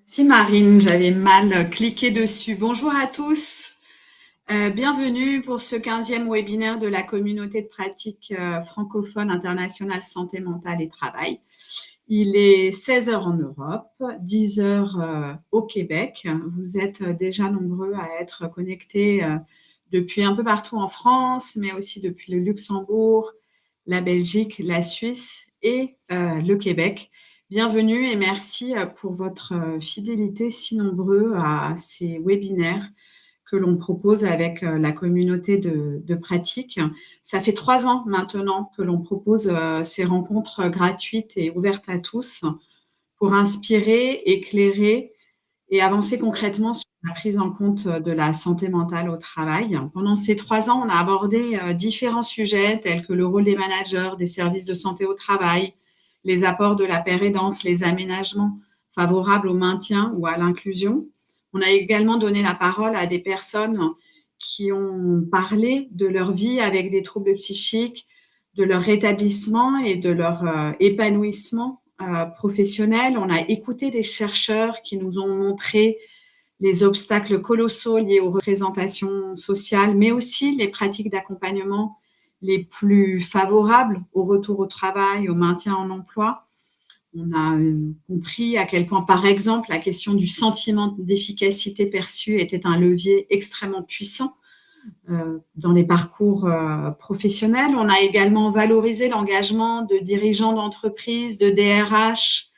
Si Marine, j'avais mal cliqué dessus. Bonjour à tous. Bienvenue pour ce 15e webinaire de la communauté de pratique francophone internationale santé mentale et travail. Il est 16 heures en Europe, 10 heures au Québec. Vous êtes déjà nombreux à être connectés depuis un peu partout en France, mais aussi depuis le Luxembourg, la Belgique, la Suisse et le Québec. Bienvenue et merci pour votre fidélité si nombreux à ces webinaires que l'on propose avec la communauté de pratique. Ça fait 3 ans maintenant que l'on propose ces rencontres gratuites et ouvertes à tous pour inspirer, éclairer et avancer concrètement sur la prise en compte de la santé mentale au travail. Pendant ces 3 ans, on a abordé différents sujets tels que le rôle des managers, des services de santé au travail, les apports de la paire aidance, les aménagements favorables au maintien ou à l'inclusion. On a également donné la parole à des personnes qui ont parlé de leur vie avec des troubles psychiques, de leur rétablissement et de leur épanouissement professionnel. On a écouté des chercheurs qui nous ont montré les obstacles colossaux liés aux représentations sociales, mais aussi les pratiques d'accompagnement les plus favorables au retour au travail, au maintien en emploi. On a compris à quel point, par exemple, la question du sentiment d'efficacité perçu était un levier extrêmement puissant dans les parcours professionnels. On a également valorisé l'engagement de dirigeants d'entreprises, de DRH,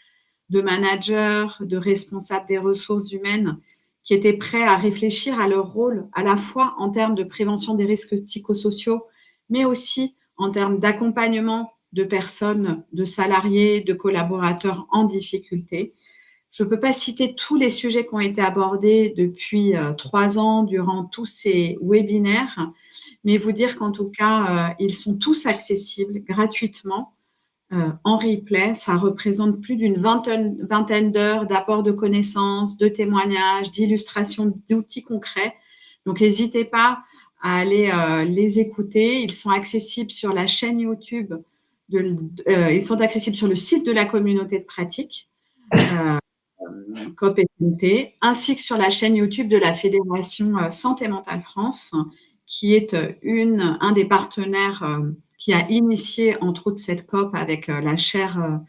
de managers, de responsables des ressources humaines qui étaient prêts à réfléchir à leur rôle à la fois en termes de prévention des risques psychosociaux, mais aussi en termes d'accompagnement de personnes, de salariés, de collaborateurs en difficulté. Je ne peux pas citer tous les sujets qui ont été abordés depuis 3 ans durant tous ces webinaires, mais vous dire qu'en tout cas, ils sont tous accessibles gratuitement en replay. Ça représente plus d'une vingtaine d'heures d'apport de connaissances, de témoignages, d'illustrations, d'outils concrets. Donc, n'hésitez pas à aller les écouter. Ils sont accessibles sur la chaîne YouTube. Ils sont accessibles sur le site de la communauté de pratique, COP-SMT, ainsi que sur la chaîne YouTube de la Fédération Santé Mentale France, qui est un des partenaires qui a initié, entre autres, cette COP avec la chaire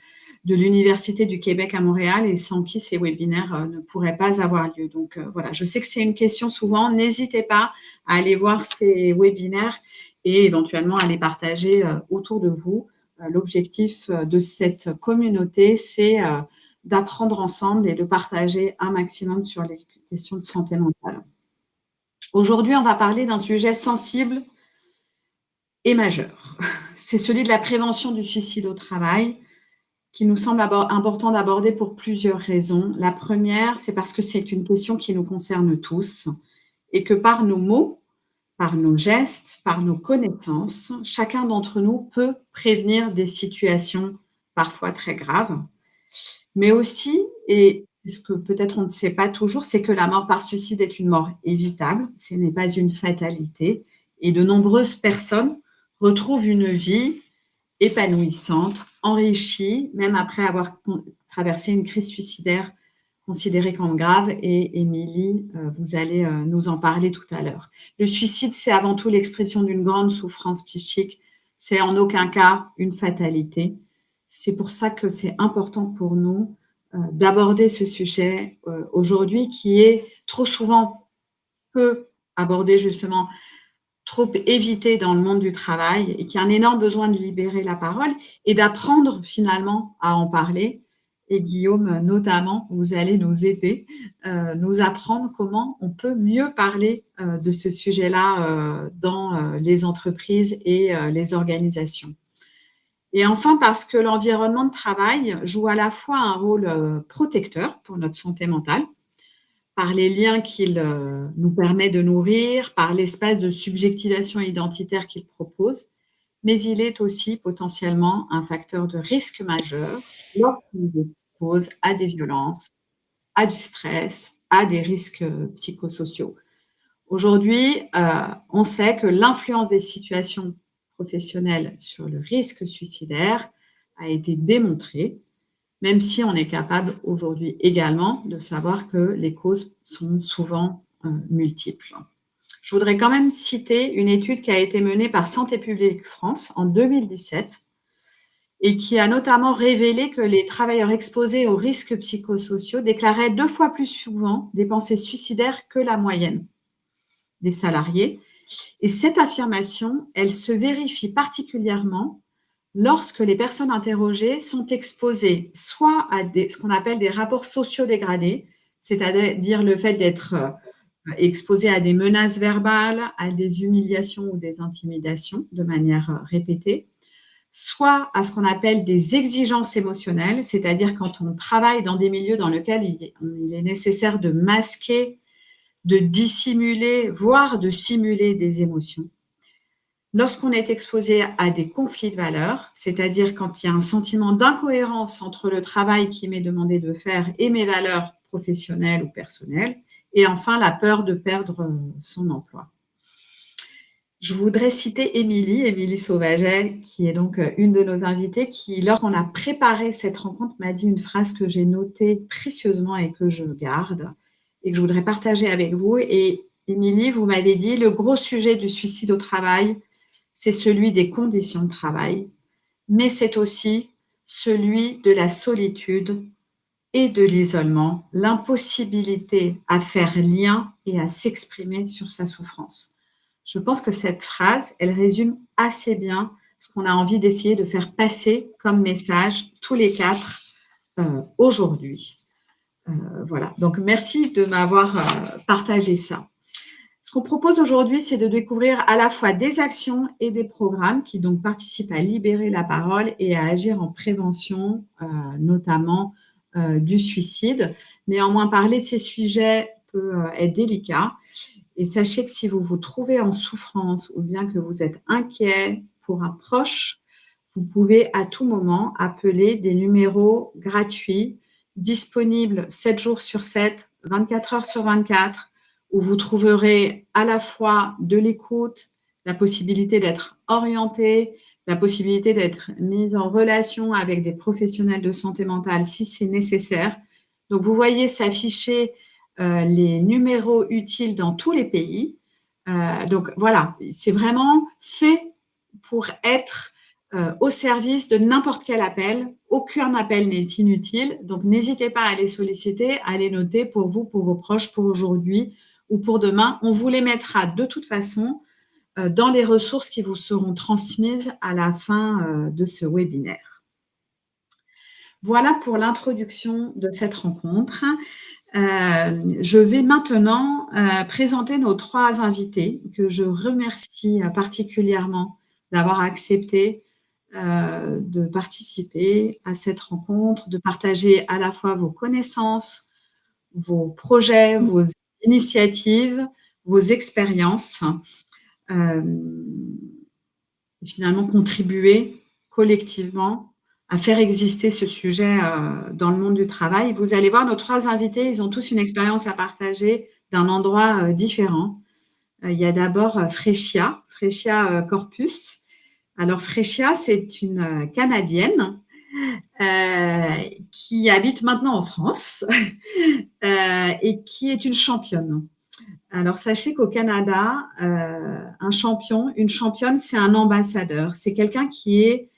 de l'Université du Québec à Montréal et sans qui ces webinaires ne pourraient pas avoir lieu. Donc, voilà, je sais que c'est une question souvent. N'hésitez pas à aller voir ces webinaires et éventuellement à les partager autour de vous. L'objectif de cette communauté, c'est d'apprendre ensemble et de partager un maximum sur les questions de santé mentale. Aujourd'hui, on va parler d'un sujet sensible et majeur. C'est celui de la prévention du suicide au travail, qui nous semble important d'aborder pour plusieurs raisons. La première, c'est parce que c'est une question qui nous concerne tous et que par nos mots, par nos gestes, par nos connaissances, chacun d'entre nous peut prévenir des situations parfois très graves. Mais aussi, et c'est ce que peut-être on ne sait pas toujours, c'est que la mort par suicide est une mort évitable, ce n'est pas une fatalité. Et de nombreuses personnes retrouvent une vie épanouissante, enrichie, même après avoir traversé une crise suicidaire considérée comme grave. Et Émilie, vous allez nous en parler tout à l'heure. Le suicide, c'est avant tout l'expression d'une grande souffrance psychique. C'est en aucun cas une fatalité. C'est pour ça que c'est important pour nous d'aborder ce sujet aujourd'hui qui est trop souvent peu abordé justement, trop évité dans le monde du travail et qui a un énorme besoin de libérer la parole et d'apprendre finalement à en parler. Et Guillaume, notamment, vous allez nous aider, nous apprendre comment on peut mieux parler de ce sujet-là dans les entreprises et les organisations. Et enfin, parce que l'environnement de travail joue à la fois un rôle protecteur pour notre santé mentale, par les liens qu'il nous permet de nourrir, par l'espace de subjectivation identitaire qu'il propose, mais il est aussi potentiellement un facteur de risque majeur lorsqu'il nous expose à des violences, à du stress, à des risques psychosociaux. Aujourd'hui, on sait que l'influence des situations professionnelles sur le risque suicidaire a été démontrée. même si on est capable aujourd'hui également de savoir que les causes sont souvent multiples. Je voudrais quand même citer une étude qui a été menée par Santé publique France en 2017 et qui a notamment révélé que les travailleurs exposés aux risques psychosociaux déclaraient 2 fois plus souvent des pensées suicidaires que la moyenne des salariés. Et cette affirmation, elle se vérifie particulièrement lorsque les personnes interrogées sont exposées soit à ce qu'on appelle des rapports sociaux dégradés, c'est-à-dire le fait d'être exposées à des menaces verbales, à des humiliations ou des intimidations de manière répétée, soit à ce qu'on appelle des exigences émotionnelles, c'est-à-dire quand on travaille dans des milieux dans lesquels il est nécessaire de masquer, de dissimuler, voire de simuler des émotions. Lorsqu'on est exposé à des conflits de valeurs, c'est-à-dire quand il y a un sentiment d'incohérence entre le travail qui m'est demandé de faire et mes valeurs professionnelles ou personnelles, et enfin la peur de perdre son emploi. Je voudrais citer Émilie Sauvaget, qui est donc une de nos invitées, qui, lorsqu'on a préparé cette rencontre, m'a dit une phrase que j'ai notée précieusement et que je garde et que je voudrais partager avec vous. Et Émilie, vous m'avez dit, le gros sujet du suicide au travail, c'est celui des conditions de travail, mais c'est aussi celui de la solitude et de l'isolement, l'impossibilité à faire lien et à s'exprimer sur sa souffrance. Je pense que cette phrase, elle résume assez bien ce qu'on a envie d'essayer de faire passer comme message tous les quatre aujourd'hui. Voilà, donc merci de m'avoir partagé ça. Ce qu'on propose aujourd'hui, c'est de découvrir à la fois des actions et des programmes qui donc participent à libérer la parole et à agir en prévention, notamment du suicide. Néanmoins, parler de ces sujets peut être délicat. Et sachez que si vous vous trouvez en souffrance ou bien que vous êtes inquiet pour un proche, vous pouvez à tout moment appeler des numéros gratuits, disponibles 7 jours sur 7, 24 heures sur 24, où vous trouverez à la fois de l'écoute, la possibilité d'être orienté, la possibilité d'être mise en relation avec des professionnels de santé mentale si c'est nécessaire. Donc, vous voyez s'afficher les numéros utiles dans tous les pays. Donc, voilà, c'est vraiment fait pour être au service de n'importe quel appel. Aucun appel n'est inutile. Donc, n'hésitez pas à les solliciter, à les noter pour vous, pour vos proches, pour aujourd'hui ou pour demain. On vous les mettra de toute façon dans les ressources qui vous seront transmises à la fin de ce webinaire. Voilà pour l'introduction de cette rencontre. Je vais maintenant présenter nos 3 invités que je remercie particulièrement d'avoir accepté de participer à cette rencontre, de partager à la fois vos connaissances, vos projets, vos initiatives, vos expériences, et finalement contribuer collectivement à faire exister ce sujet dans le monde du travail. Vous allez voir, nos 3 invités, ils ont tous une expérience à partager d'un endroit différent. Il y a d'abord Frecia Corpus. Alors Frecia, c'est une Canadienne qui habite maintenant en France et qui est une championne. Alors sachez qu'au Canada, un champion, une championne, c'est un ambassadeur. C'est quelqu'un qui est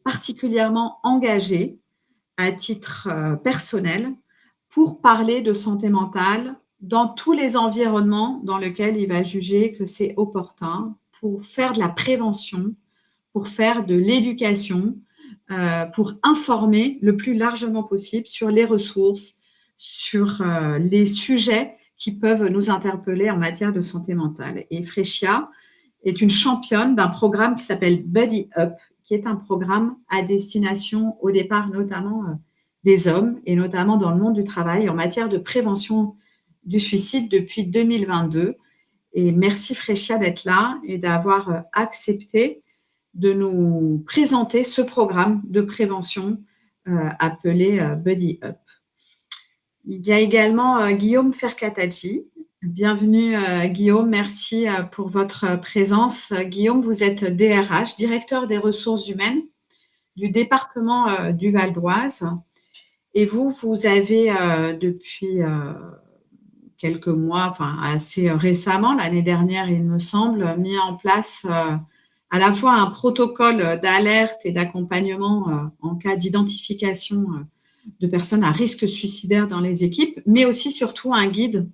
particulièrement engagé à titre personnel pour parler de santé mentale dans tous les environnements dans lesquels il va juger que c'est opportun, pour faire de la prévention, pour faire de l'éducation, pour informer le plus largement possible sur les ressources, sur les sujets qui peuvent nous interpeller en matière de santé mentale. Et Frecia est une championne d'un programme qui s'appelle Buddy Up, qui est un programme à destination au départ notamment des hommes et notamment dans le monde du travail en matière de prévention du suicide depuis 2022. Et merci Frecia d'être là et d'avoir accepté de nous présenter ce programme de prévention appelé Buddy Up. Il y a également Guillaume Ferkatadji. Bienvenue Guillaume, merci pour votre présence. Guillaume, vous êtes DRH, directeur des ressources humaines du département du Val d'Oise. Et vous avez depuis quelques mois, enfin assez récemment, l'année dernière, il me semble, mis en place à la fois un protocole d'alerte et d'accompagnement en cas d'identification de personnes à risque suicidaire dans les équipes, mais aussi surtout un guide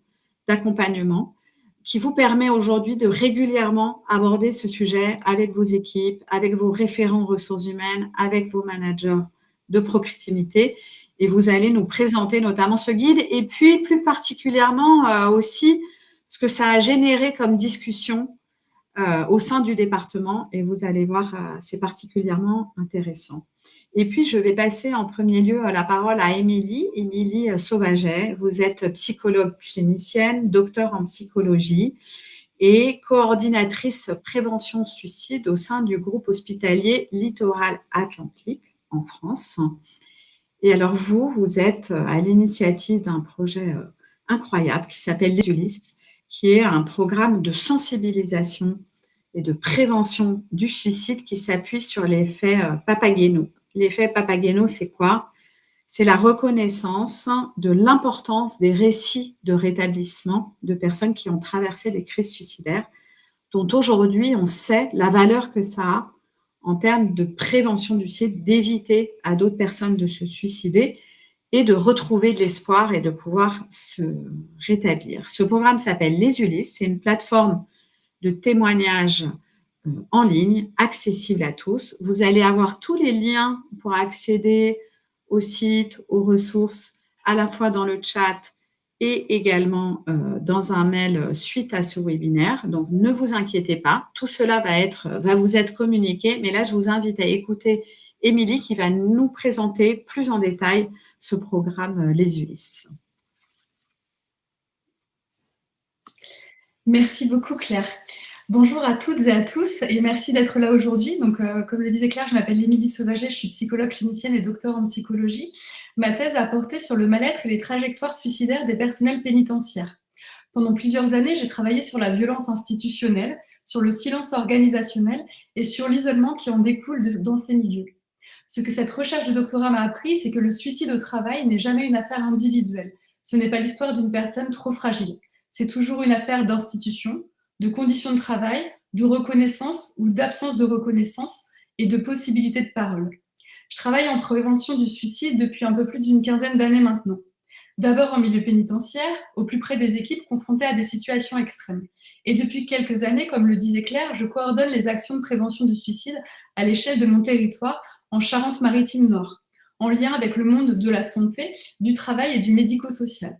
d'accompagnement qui vous permet aujourd'hui de régulièrement aborder ce sujet avec vos équipes, avec vos référents ressources humaines, avec vos managers de proximité. Et vous allez nous présenter notamment ce guide et puis plus particulièrement aussi ce que ça a généré comme discussion au sein du département. Et vous allez voir, c'est particulièrement intéressant. Et puis, je vais passer en premier lieu la parole à Émilie Sauvaget. Vous êtes psychologue clinicienne, docteur en psychologie et coordinatrice prévention suicide au sein du groupe hospitalier Littoral Atlantique en France. Et alors, vous êtes à l'initiative d'un projet incroyable qui s'appelle Les Ulysses, qui est un programme de sensibilisation et de prévention du suicide qui s'appuie sur l'effet Papageno. L'effet Papageno, c'est quoi? C'est la reconnaissance de l'importance des récits de rétablissement de personnes qui ont traversé des crises suicidaires, dont aujourd'hui on sait la valeur que ça a en termes de prévention du suicide, d'éviter à d'autres personnes de se suicider et de retrouver de l'espoir et de pouvoir se rétablir. Ce programme s'appelle Les Ulysses, c'est une plateforme de témoignages en ligne, accessible à tous. Vous allez avoir tous les liens pour accéder au site, aux ressources, à la fois dans le chat et également dans un mail suite à ce webinaire. Donc, ne vous inquiétez pas, tout cela va vous être communiqué. Mais là, je vous invite à écouter Émilie qui va nous présenter plus en détail ce programme Les Ulysses. Merci beaucoup Claire. Bonjour à toutes et à tous et merci d'être là aujourd'hui. Donc, comme le disait Claire, je m'appelle Émilie Sauvaget, je suis psychologue clinicienne et docteur en psychologie. Ma thèse a porté sur le mal-être et les trajectoires suicidaires des personnels pénitentiaires. Pendant plusieurs années, j'ai travaillé sur la violence institutionnelle, sur le silence organisationnel et sur l'isolement qui en découle dans ces milieux. Ce que cette recherche de doctorat m'a appris, c'est que le suicide au travail n'est jamais une affaire individuelle. Ce n'est pas l'histoire d'une personne trop fragile. C'est toujours une affaire d'institution, de conditions de travail, de reconnaissance ou d'absence de reconnaissance et de possibilités de parole. Je travaille en prévention du suicide depuis un peu plus d'une quinzaine d'années maintenant. D'abord en milieu pénitentiaire, au plus près des équipes confrontées à des situations extrêmes. Et depuis quelques années, comme le disait Claire, je coordonne les actions de prévention du suicide à l'échelle de mon territoire en Charente-Maritime Nord, en lien avec le monde de la santé, du travail et du médico-social.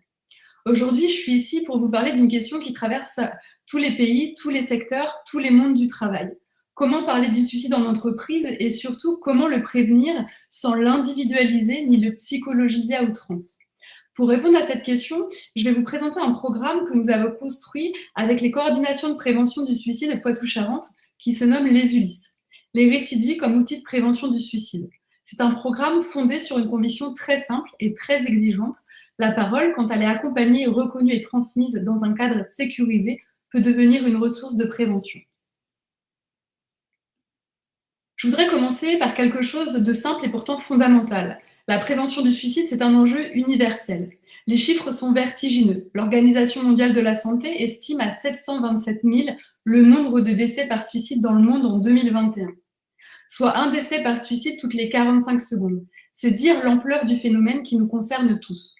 Aujourd'hui, je suis ici pour vous parler d'une question qui traverse tous les pays, tous les secteurs, tous les mondes du travail. Comment parler du suicide en entreprise et surtout comment le prévenir sans l'individualiser ni le psychologiser à outrance. Pour répondre à cette question, je vais vous présenter un programme que nous avons construit avec les coordinations de prévention du suicide de Poitou-Charentes qui se nomme Les Ulysses, les récits de vie comme outil de prévention du suicide. C'est un programme fondé sur une conviction très simple et très exigeante. La parole, quand elle est accompagnée, reconnue et transmise dans un cadre sécurisé, peut devenir une ressource de prévention. Je voudrais commencer par quelque chose de simple et pourtant fondamental. La prévention du suicide, c'est un enjeu universel. Les chiffres sont vertigineux. L'Organisation mondiale de la santé estime à 727 000 le nombre de décès par suicide dans le monde en 2021, soit un décès par suicide toutes les 45 secondes. C'est dire l'ampleur du phénomène qui nous concerne tous.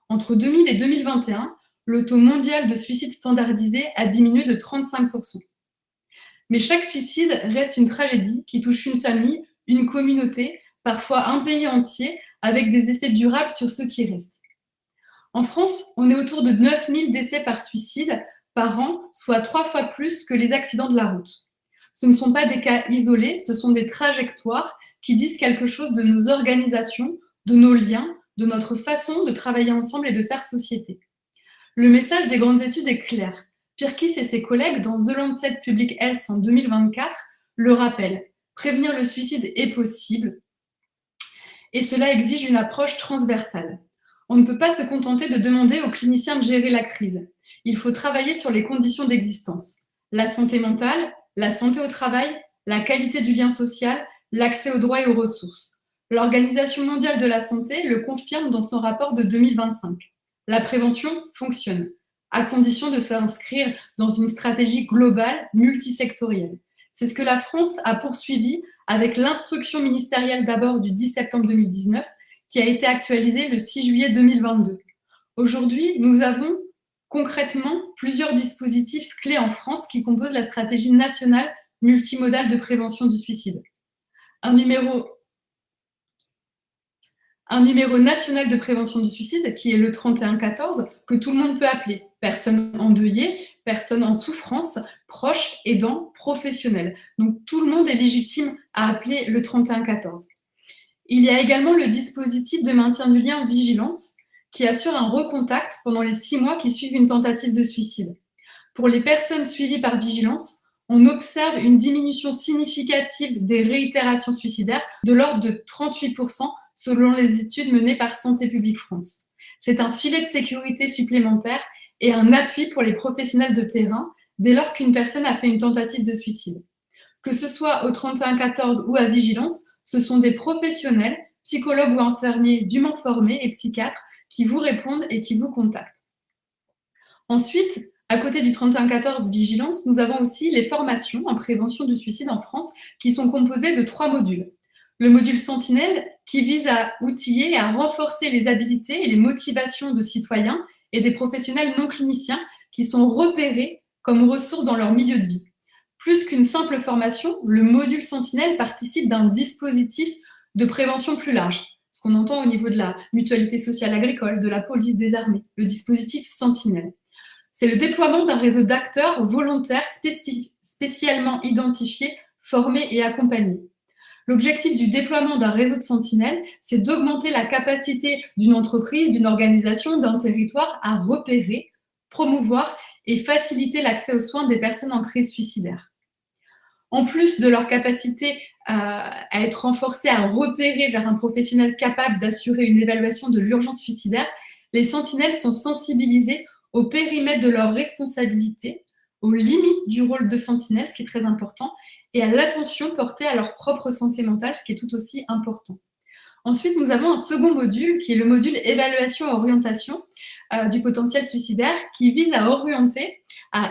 Entre 2000 et 2021, le taux mondial de suicide standardisé a diminué de 35%. Mais chaque suicide reste une tragédie qui touche une famille, une communauté, parfois un pays entier, avec des effets durables sur ceux qui restent. En France, on est autour de 9000 décès par suicide par an, soit 3 fois plus que les accidents de la route. Ce ne sont pas des cas isolés, ce sont des trajectoires qui disent quelque chose de nos organisations, de nos liens, de notre façon de travailler ensemble et de faire société. Le message des grandes études est clair. Pirkis et ses collègues dans The Lancet Public Health en 2024 le rappellent. Prévenir le suicide est possible et cela exige une approche transversale. On ne peut pas se contenter de demander aux cliniciens de gérer la crise. Il faut travailler sur les conditions d'existence. La santé mentale, la santé au travail, la qualité du lien social, l'accès aux droits et aux ressources. L'Organisation mondiale de la santé le confirme dans son rapport de 2025. La prévention fonctionne, à condition de s'inscrire dans une stratégie globale multisectorielle. C'est ce que la France a poursuivi avec l'instruction ministérielle d'abord du 10 septembre 2019, qui a été actualisée le 6 juillet 2022. Aujourd'hui, nous avons concrètement plusieurs dispositifs clés en France qui composent la stratégie nationale multimodale de prévention du suicide. Un numéro national de prévention du suicide qui est le 3114, que tout le monde peut appeler. Personne endeuillée, personne en souffrance, proche, aidant, professionnel. Donc tout le monde est légitime à appeler le 3114. Il y a également le dispositif de maintien du lien vigilance qui assure un recontact pendant les 6 mois qui suivent une tentative de suicide. Pour les personnes suivies par vigilance, on observe une diminution significative des réitérations suicidaires de l'ordre de 38% selon les études menées par Santé publique France. C'est un filet de sécurité supplémentaire et un appui pour les professionnels de terrain dès lors qu'une personne a fait une tentative de suicide. Que ce soit au 3114 ou à vigilance, ce sont des professionnels, psychologues ou infirmiers dûment formés et psychiatres qui vous répondent et qui vous contactent. Ensuite, à côté du 3114 vigilance, nous avons aussi les formations en prévention du suicide en France qui sont composées de 3 modules. Le module Sentinelle qui vise à outiller et à renforcer les habilités et les motivations de citoyens et des professionnels non cliniciens qui sont repérés comme ressources dans leur milieu de vie. Plus qu'une simple formation, le module Sentinelle participe d'un dispositif de prévention plus large, ce qu'on entend au niveau de la mutualité sociale agricole, de la police, des armées, le dispositif Sentinelle. C'est le déploiement d'un réseau d'acteurs volontaires spécialement identifiés, formés et accompagnés. L'objectif du déploiement d'un réseau de sentinelles, c'est d'augmenter la capacité d'une entreprise, d'une organisation, d'un territoire à repérer, promouvoir et faciliter l'accès aux soins des personnes en crise suicidaire. En plus de leur capacité à être renforcées, à repérer vers un professionnel capable d'assurer une évaluation de l'urgence suicidaire, les sentinelles sont sensibilisées au périmètre de leur responsabilité, aux limites du rôle de sentinelle, ce qui est très important, et à l'attention portée à leur propre santé mentale, ce qui est tout aussi important. Ensuite, nous avons un second module qui est le module évaluation et orientation du potentiel suicidaire qui vise à orienter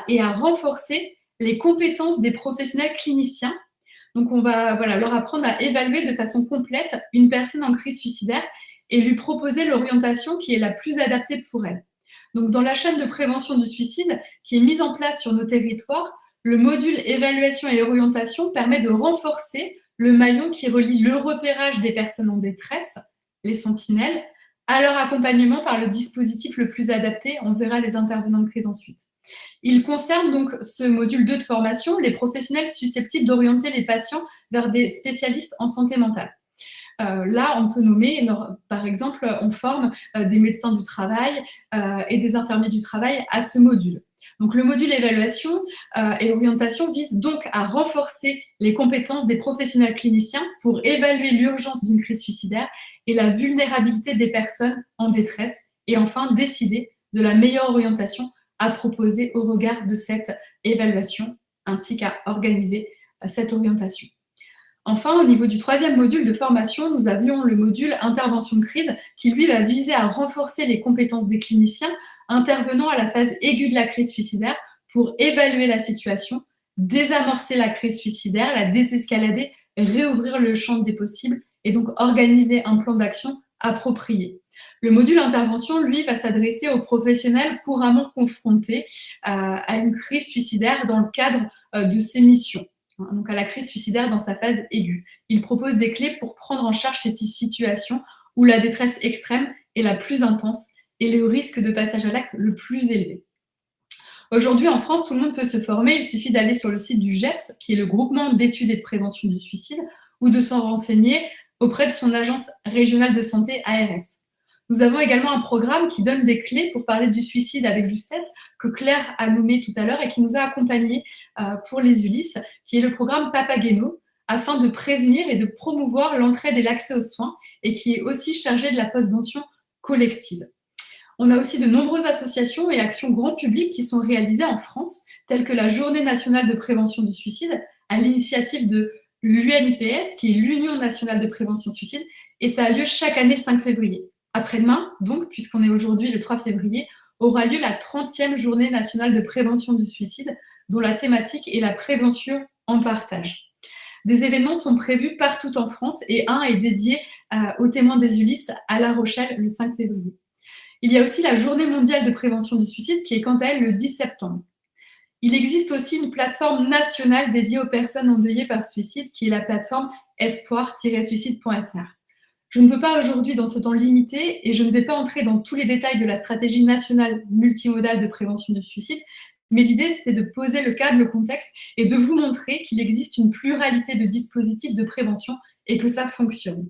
et à renforcer les compétences des professionnels cliniciens. Donc, on va leur apprendre à évaluer de façon complète une personne en crise suicidaire et lui proposer l'orientation qui est la plus adaptée pour elle. Donc, dans la chaîne de prévention du suicide qui est mise en place sur nos territoires, le module évaluation et orientation permet de renforcer le maillon qui relie le repérage des personnes en détresse, les sentinelles, à leur accompagnement par le dispositif le plus adapté. On verra les intervenants de crise ensuite. Il concerne donc ce module 2 de formation, les professionnels susceptibles d'orienter les patients vers des spécialistes en santé mentale. Là, on peut nommer, par exemple, on forme des médecins du travail et des infirmiers du travail à ce module. Donc, le module évaluation et orientation vise donc à renforcer les compétences des professionnels cliniciens pour évaluer l'urgence d'une crise suicidaire et la vulnérabilité des personnes en détresse et enfin décider de la meilleure orientation à proposer au regard de cette évaluation ainsi qu'à organiser cette orientation. Enfin, au niveau du 3e module de formation, nous avions le module intervention de crise qui, lui, va viser à renforcer les compétences des cliniciens intervenant à la phase aiguë de la crise suicidaire pour évaluer la situation, désamorcer la crise suicidaire, la désescalader, réouvrir le champ des possibles et donc organiser un plan d'action approprié. Le module intervention, lui, va s'adresser aux professionnels couramment confrontés à une crise suicidaire dans le cadre de ces missions. Donc à la crise suicidaire dans sa phase aiguë. Il propose des clés pour prendre en charge cette situation où la détresse extrême est la plus intense et le risque de passage à l'acte le plus élevé. Aujourd'hui, en France, tout le monde peut se former. Il suffit d'aller sur le site du GEPS, qui est le groupement d'études et de prévention du suicide, ou de s'en renseigner auprès de son agence régionale de santé ARS. Nous avons également un programme qui donne des clés pour parler du suicide avec justesse, que Claire a nommé tout à l'heure et qui nous a accompagnés pour les Ulysses, qui est le programme Papageno, afin de prévenir et de promouvoir l'entraide et l'accès aux soins, et qui est aussi chargé de la postvention collective. On a aussi de nombreuses associations et actions grand public qui sont réalisées en France, telles que la Journée nationale de prévention du suicide, à l'initiative de l'UNPS, qui est l'Union nationale de prévention suicide, et ça a lieu chaque année le 5 février. Après-demain, donc, puisqu'on est aujourd'hui le 3 février, aura lieu la 30e journée nationale de prévention du suicide, dont la thématique est la prévention en partage. Des événements sont prévus partout en France et un est dédié aux témoins des Ulysses à La Rochelle le 5 février. Il y a aussi la Journée mondiale de prévention du suicide qui est quant à elle le 10 septembre. Il existe aussi une plateforme nationale dédiée aux personnes endeuillées par suicide qui est la plateforme espoir-suicide.fr. Je ne peux pas aujourd'hui, dans ce temps limité, et je ne vais pas entrer dans tous les détails de la stratégie nationale multimodale de prévention du suicide, mais l'idée, c'était de poser le cadre, le contexte, et de vous montrer qu'il existe une pluralité de dispositifs de prévention et que ça fonctionne.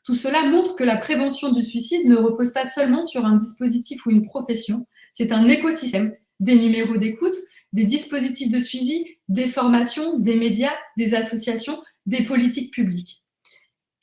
Tout cela montre que la prévention du suicide ne repose pas seulement sur un dispositif ou une profession, c'est un écosystème, des numéros d'écoute, des dispositifs de suivi, des formations, des médias, des associations, des politiques publiques.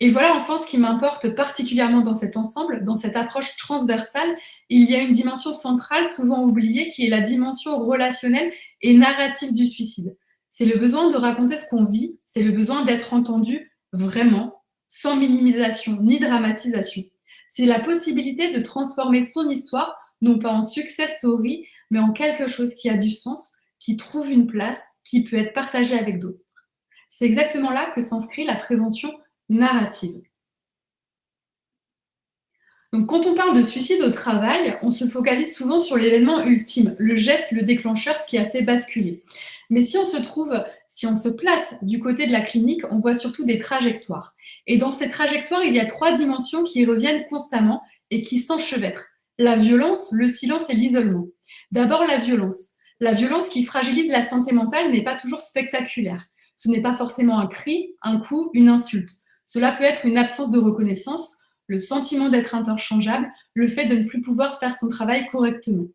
Et voilà enfin ce qui m'importe particulièrement dans cet ensemble, dans cette approche transversale, il y a une dimension centrale souvent oubliée qui est la dimension relationnelle et narrative du suicide. C'est le besoin de raconter ce qu'on vit, c'est le besoin d'être entendu vraiment, sans minimisation ni dramatisation. C'est la possibilité de transformer son histoire, non pas en success story, mais en quelque chose qui a du sens, qui trouve une place, qui peut être partagé avec d'autres. C'est exactement là que s'inscrit la prévention narrative. Donc, quand on parle de suicide au travail, on se focalise souvent sur l'événement ultime, le geste, le déclencheur, ce qui a fait basculer. Mais si on se place du côté de la clinique, on voit surtout des trajectoires. Et dans ces trajectoires, il y a 3 dimensions qui reviennent constamment et qui s'enchevêtrent. La violence, le silence et l'isolement. D'abord, la violence. La violence qui fragilise la santé mentale n'est pas toujours spectaculaire. Ce n'est pas forcément un cri, un coup, une insulte. Cela peut être une absence de reconnaissance, le sentiment d'être interchangeable, le fait de ne plus pouvoir faire son travail correctement.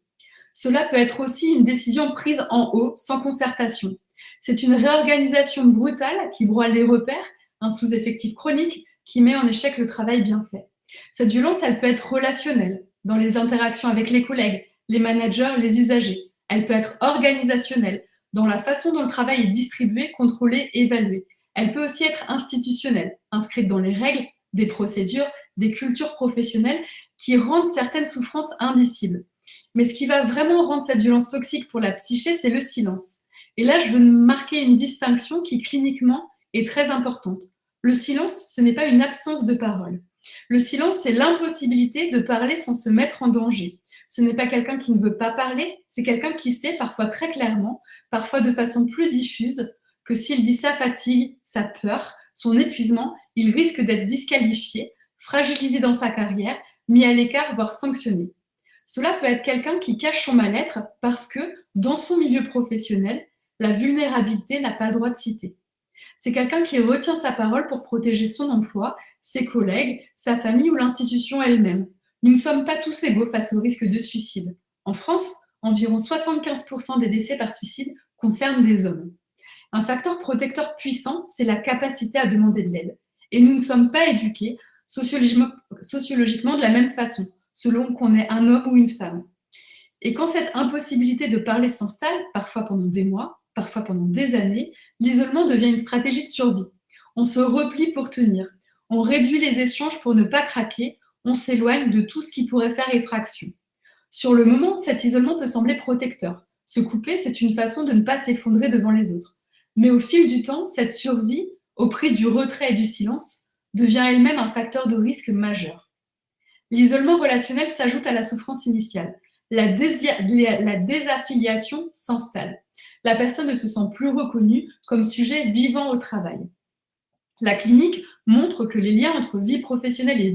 Cela peut être aussi une décision prise en haut, sans concertation. C'est une réorganisation brutale qui broie les repères, un sous-effectif chronique qui met en échec le travail bien fait. Cette violence, elle peut être relationnelle, dans les interactions avec les collègues, les managers, les usagers. Elle peut être organisationnelle, dans la façon dont le travail est distribué, contrôlé, évalué. Elle peut aussi être institutionnelle, inscrite dans les règles, des procédures, des cultures professionnelles qui rendent certaines souffrances indicibles. Mais ce qui va vraiment rendre cette violence toxique pour la psyché, c'est le silence. Et là, je veux marquer une distinction qui, cliniquement, est très importante. Le silence, ce n'est pas une absence de parole. Le silence, c'est l'impossibilité de parler sans se mettre en danger. Ce n'est pas quelqu'un qui ne veut pas parler, c'est quelqu'un qui sait, parfois très clairement, parfois de façon plus diffuse, que s'il dit sa fatigue, sa peur, son épuisement, il risque d'être disqualifié, fragilisé dans sa carrière, mis à l'écart, voire sanctionné. Cela peut être quelqu'un qui cache son mal-être parce que, dans son milieu professionnel, la vulnérabilité n'a pas le droit de citer. C'est quelqu'un qui retient sa parole pour protéger son emploi, ses collègues, sa famille ou l'institution elle-même. Nous ne sommes pas tous égaux face au risque de suicide. En France, environ 75% des décès par suicide concernent des hommes. Un facteur protecteur puissant, c'est la capacité à demander de l'aide. Et nous ne sommes pas éduqués sociologiquement de la même façon, selon qu'on est un homme ou une femme. Et quand cette impossibilité de parler s'installe, parfois pendant des mois, parfois pendant des années, l'isolement devient une stratégie de survie. On se replie pour tenir, on réduit les échanges pour ne pas craquer, on s'éloigne de tout ce qui pourrait faire effraction. Sur le moment, cet isolement peut sembler protecteur. Se couper, c'est une façon de ne pas s'effondrer devant les autres. Mais au fil du temps, cette survie, au prix du retrait et du silence, devient elle-même un facteur de risque majeur. L'isolement relationnel s'ajoute à la souffrance initiale. La désaffiliation s'installe. La personne ne se sent plus reconnue comme sujet vivant au travail. La clinique montre que les liens entre vie professionnelle et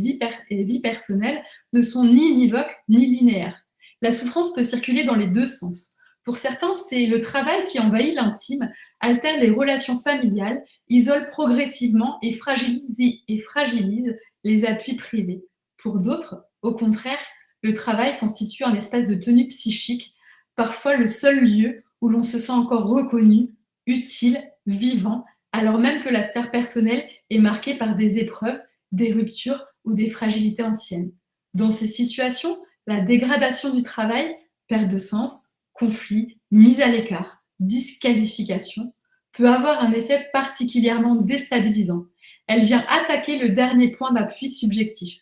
vie personnelle ne sont ni univoques ni linéaires. La souffrance peut circuler dans les deux sens. Pour certains, c'est le travail qui envahit l'intime, altère les relations familiales, isole progressivement et fragilise les appuis privés. Pour d'autres, au contraire, le travail constitue un espace de tenue psychique, parfois le seul lieu où l'on se sent encore reconnu, utile, vivant, alors même que la sphère personnelle est marquée par des épreuves, des ruptures ou des fragilités anciennes. Dans ces situations, la dégradation du travail, perte de sens, conflit, mise à l'écart, disqualification, peut avoir un effet particulièrement déstabilisant. Elle vient attaquer le dernier point d'appui subjectif.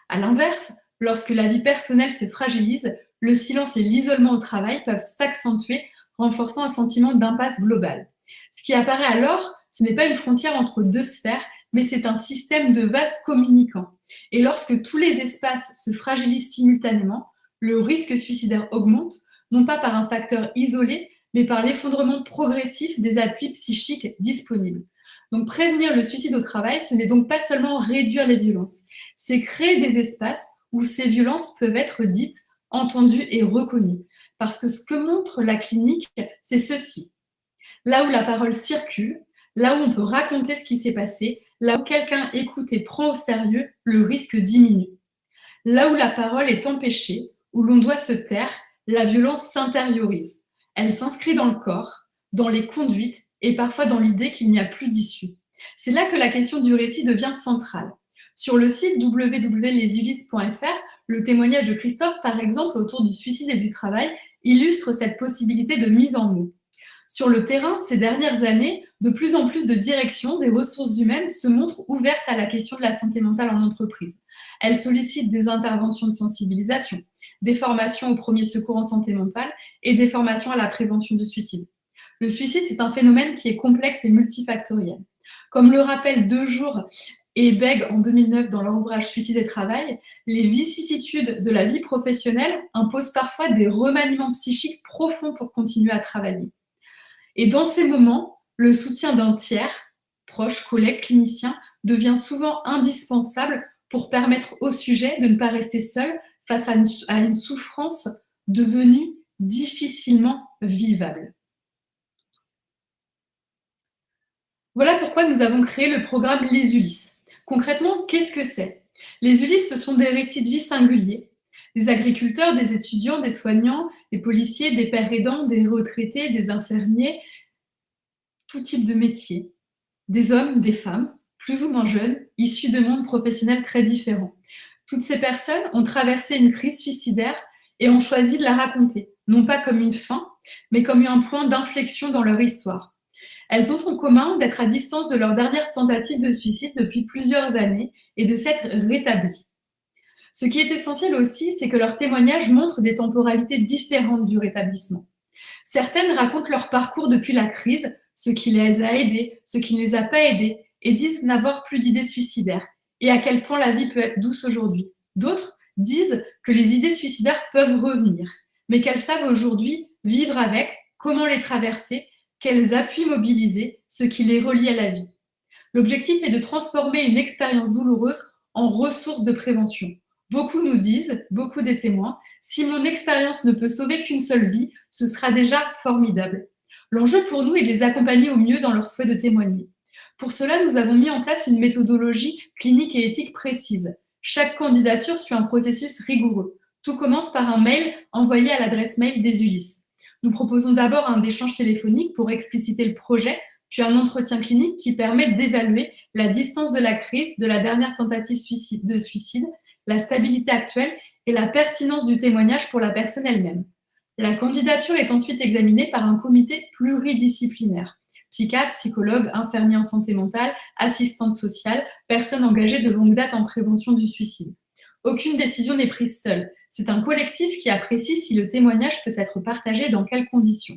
À l'inverse, lorsque la vie personnelle se fragilise, le silence et l'isolement au travail peuvent s'accentuer, renforçant un sentiment d'impasse globale. Ce qui apparaît alors, ce n'est pas une frontière entre deux sphères, mais c'est un système de vases communicants. Et lorsque tous les espaces se fragilisent simultanément, le risque suicidaire augmente, non pas par un facteur isolé, mais par l'effondrement progressif des appuis psychiques disponibles. Donc prévenir le suicide au travail, ce n'est donc pas seulement réduire les violences, c'est créer des espaces où ces violences peuvent être dites, entendues et reconnues. Parce que ce que montre la clinique, c'est ceci. Là où la parole circule, là où on peut raconter ce qui s'est passé, là où quelqu'un écoute et prend au sérieux, le risque diminue. Là où la parole est empêchée, où l'on doit se taire, la violence s'intériorise. Elle s'inscrit dans le corps, dans les conduites et parfois dans l'idée qu'il n'y a plus d'issue. C'est là que la question du récit devient centrale. Sur le site www.lesulis.fr, le témoignage de Christophe, par exemple, autour du suicide et du travail, illustre cette possibilité de mise en mots. Sur le terrain, ces dernières années, de plus en plus de directions des ressources humaines se montrent ouvertes à la question de la santé mentale en entreprise. Elles sollicitent des interventions de sensibilisation, des formations au premier secours en santé mentale et des formations à la prévention du suicide. Le suicide, c'est un phénomène qui est complexe et multifactoriel. Comme le rappelle Dejour et Beg en 2009 dans leur ouvrage Suicide et travail, les vicissitudes de la vie professionnelle imposent parfois des remaniements psychiques profonds pour continuer à travailler. Et dans ces moments, le soutien d'un tiers, proche, collègue, clinicien, devient souvent indispensable pour permettre au sujet de ne pas rester seul face à une souffrance devenue difficilement vivable. Voilà pourquoi nous avons créé le programme Les Ulysse. Concrètement, qu'est-ce que c'est? Les Ulysse, ce sont des récits de vie singuliers. Des agriculteurs, des étudiants, des soignants, des policiers, des pères aidants, des retraités, des infirmiers, tout type de métier. Des hommes, des femmes, plus ou moins jeunes, issus de mondes professionnels très différents. Toutes ces personnes ont traversé une crise suicidaire et ont choisi de la raconter, non pas comme une fin, mais comme un point d'inflexion dans leur histoire. Elles ont en commun d'être à distance de leur dernière tentative de suicide depuis plusieurs années et de s'être rétablies. Ce qui est essentiel aussi, c'est que leurs témoignages montrent des temporalités différentes du rétablissement. Certaines racontent leur parcours depuis la crise, ce qui les a aidées, ce qui ne les a pas aidées, et disent n'avoir plus d'idées suicidaires, et à quel point la vie peut être douce aujourd'hui. D'autres disent que les idées suicidaires peuvent revenir, mais qu'elles savent aujourd'hui vivre avec, comment les traverser, quels appuis mobiliser, ce qui les relie à la vie. L'objectif est de transformer une expérience douloureuse en ressource de prévention. Beaucoup nous disent, beaucoup des témoins, si mon expérience ne peut sauver qu'une seule vie, ce sera déjà formidable. L'enjeu pour nous est de les accompagner au mieux dans leur souhait de témoigner. Pour cela, nous avons mis en place une méthodologie clinique et éthique précise. Chaque candidature suit un processus rigoureux. Tout commence par un mail envoyé à l'adresse mail des Ulysse. Nous proposons d'abord un échange téléphonique pour expliciter le projet, puis un entretien clinique qui permet d'évaluer la distance de la crise, de la dernière tentative de suicide, la stabilité actuelle et la pertinence du témoignage pour la personne elle-même. La candidature est ensuite examinée par un comité pluridisciplinaire. Psychiatre, psychologue, infirmier en santé mentale, assistante sociale, personnes engagées de longue date en prévention du suicide. Aucune décision n'est prise seule. C'est un collectif qui apprécie si le témoignage peut être partagé et dans quelles conditions.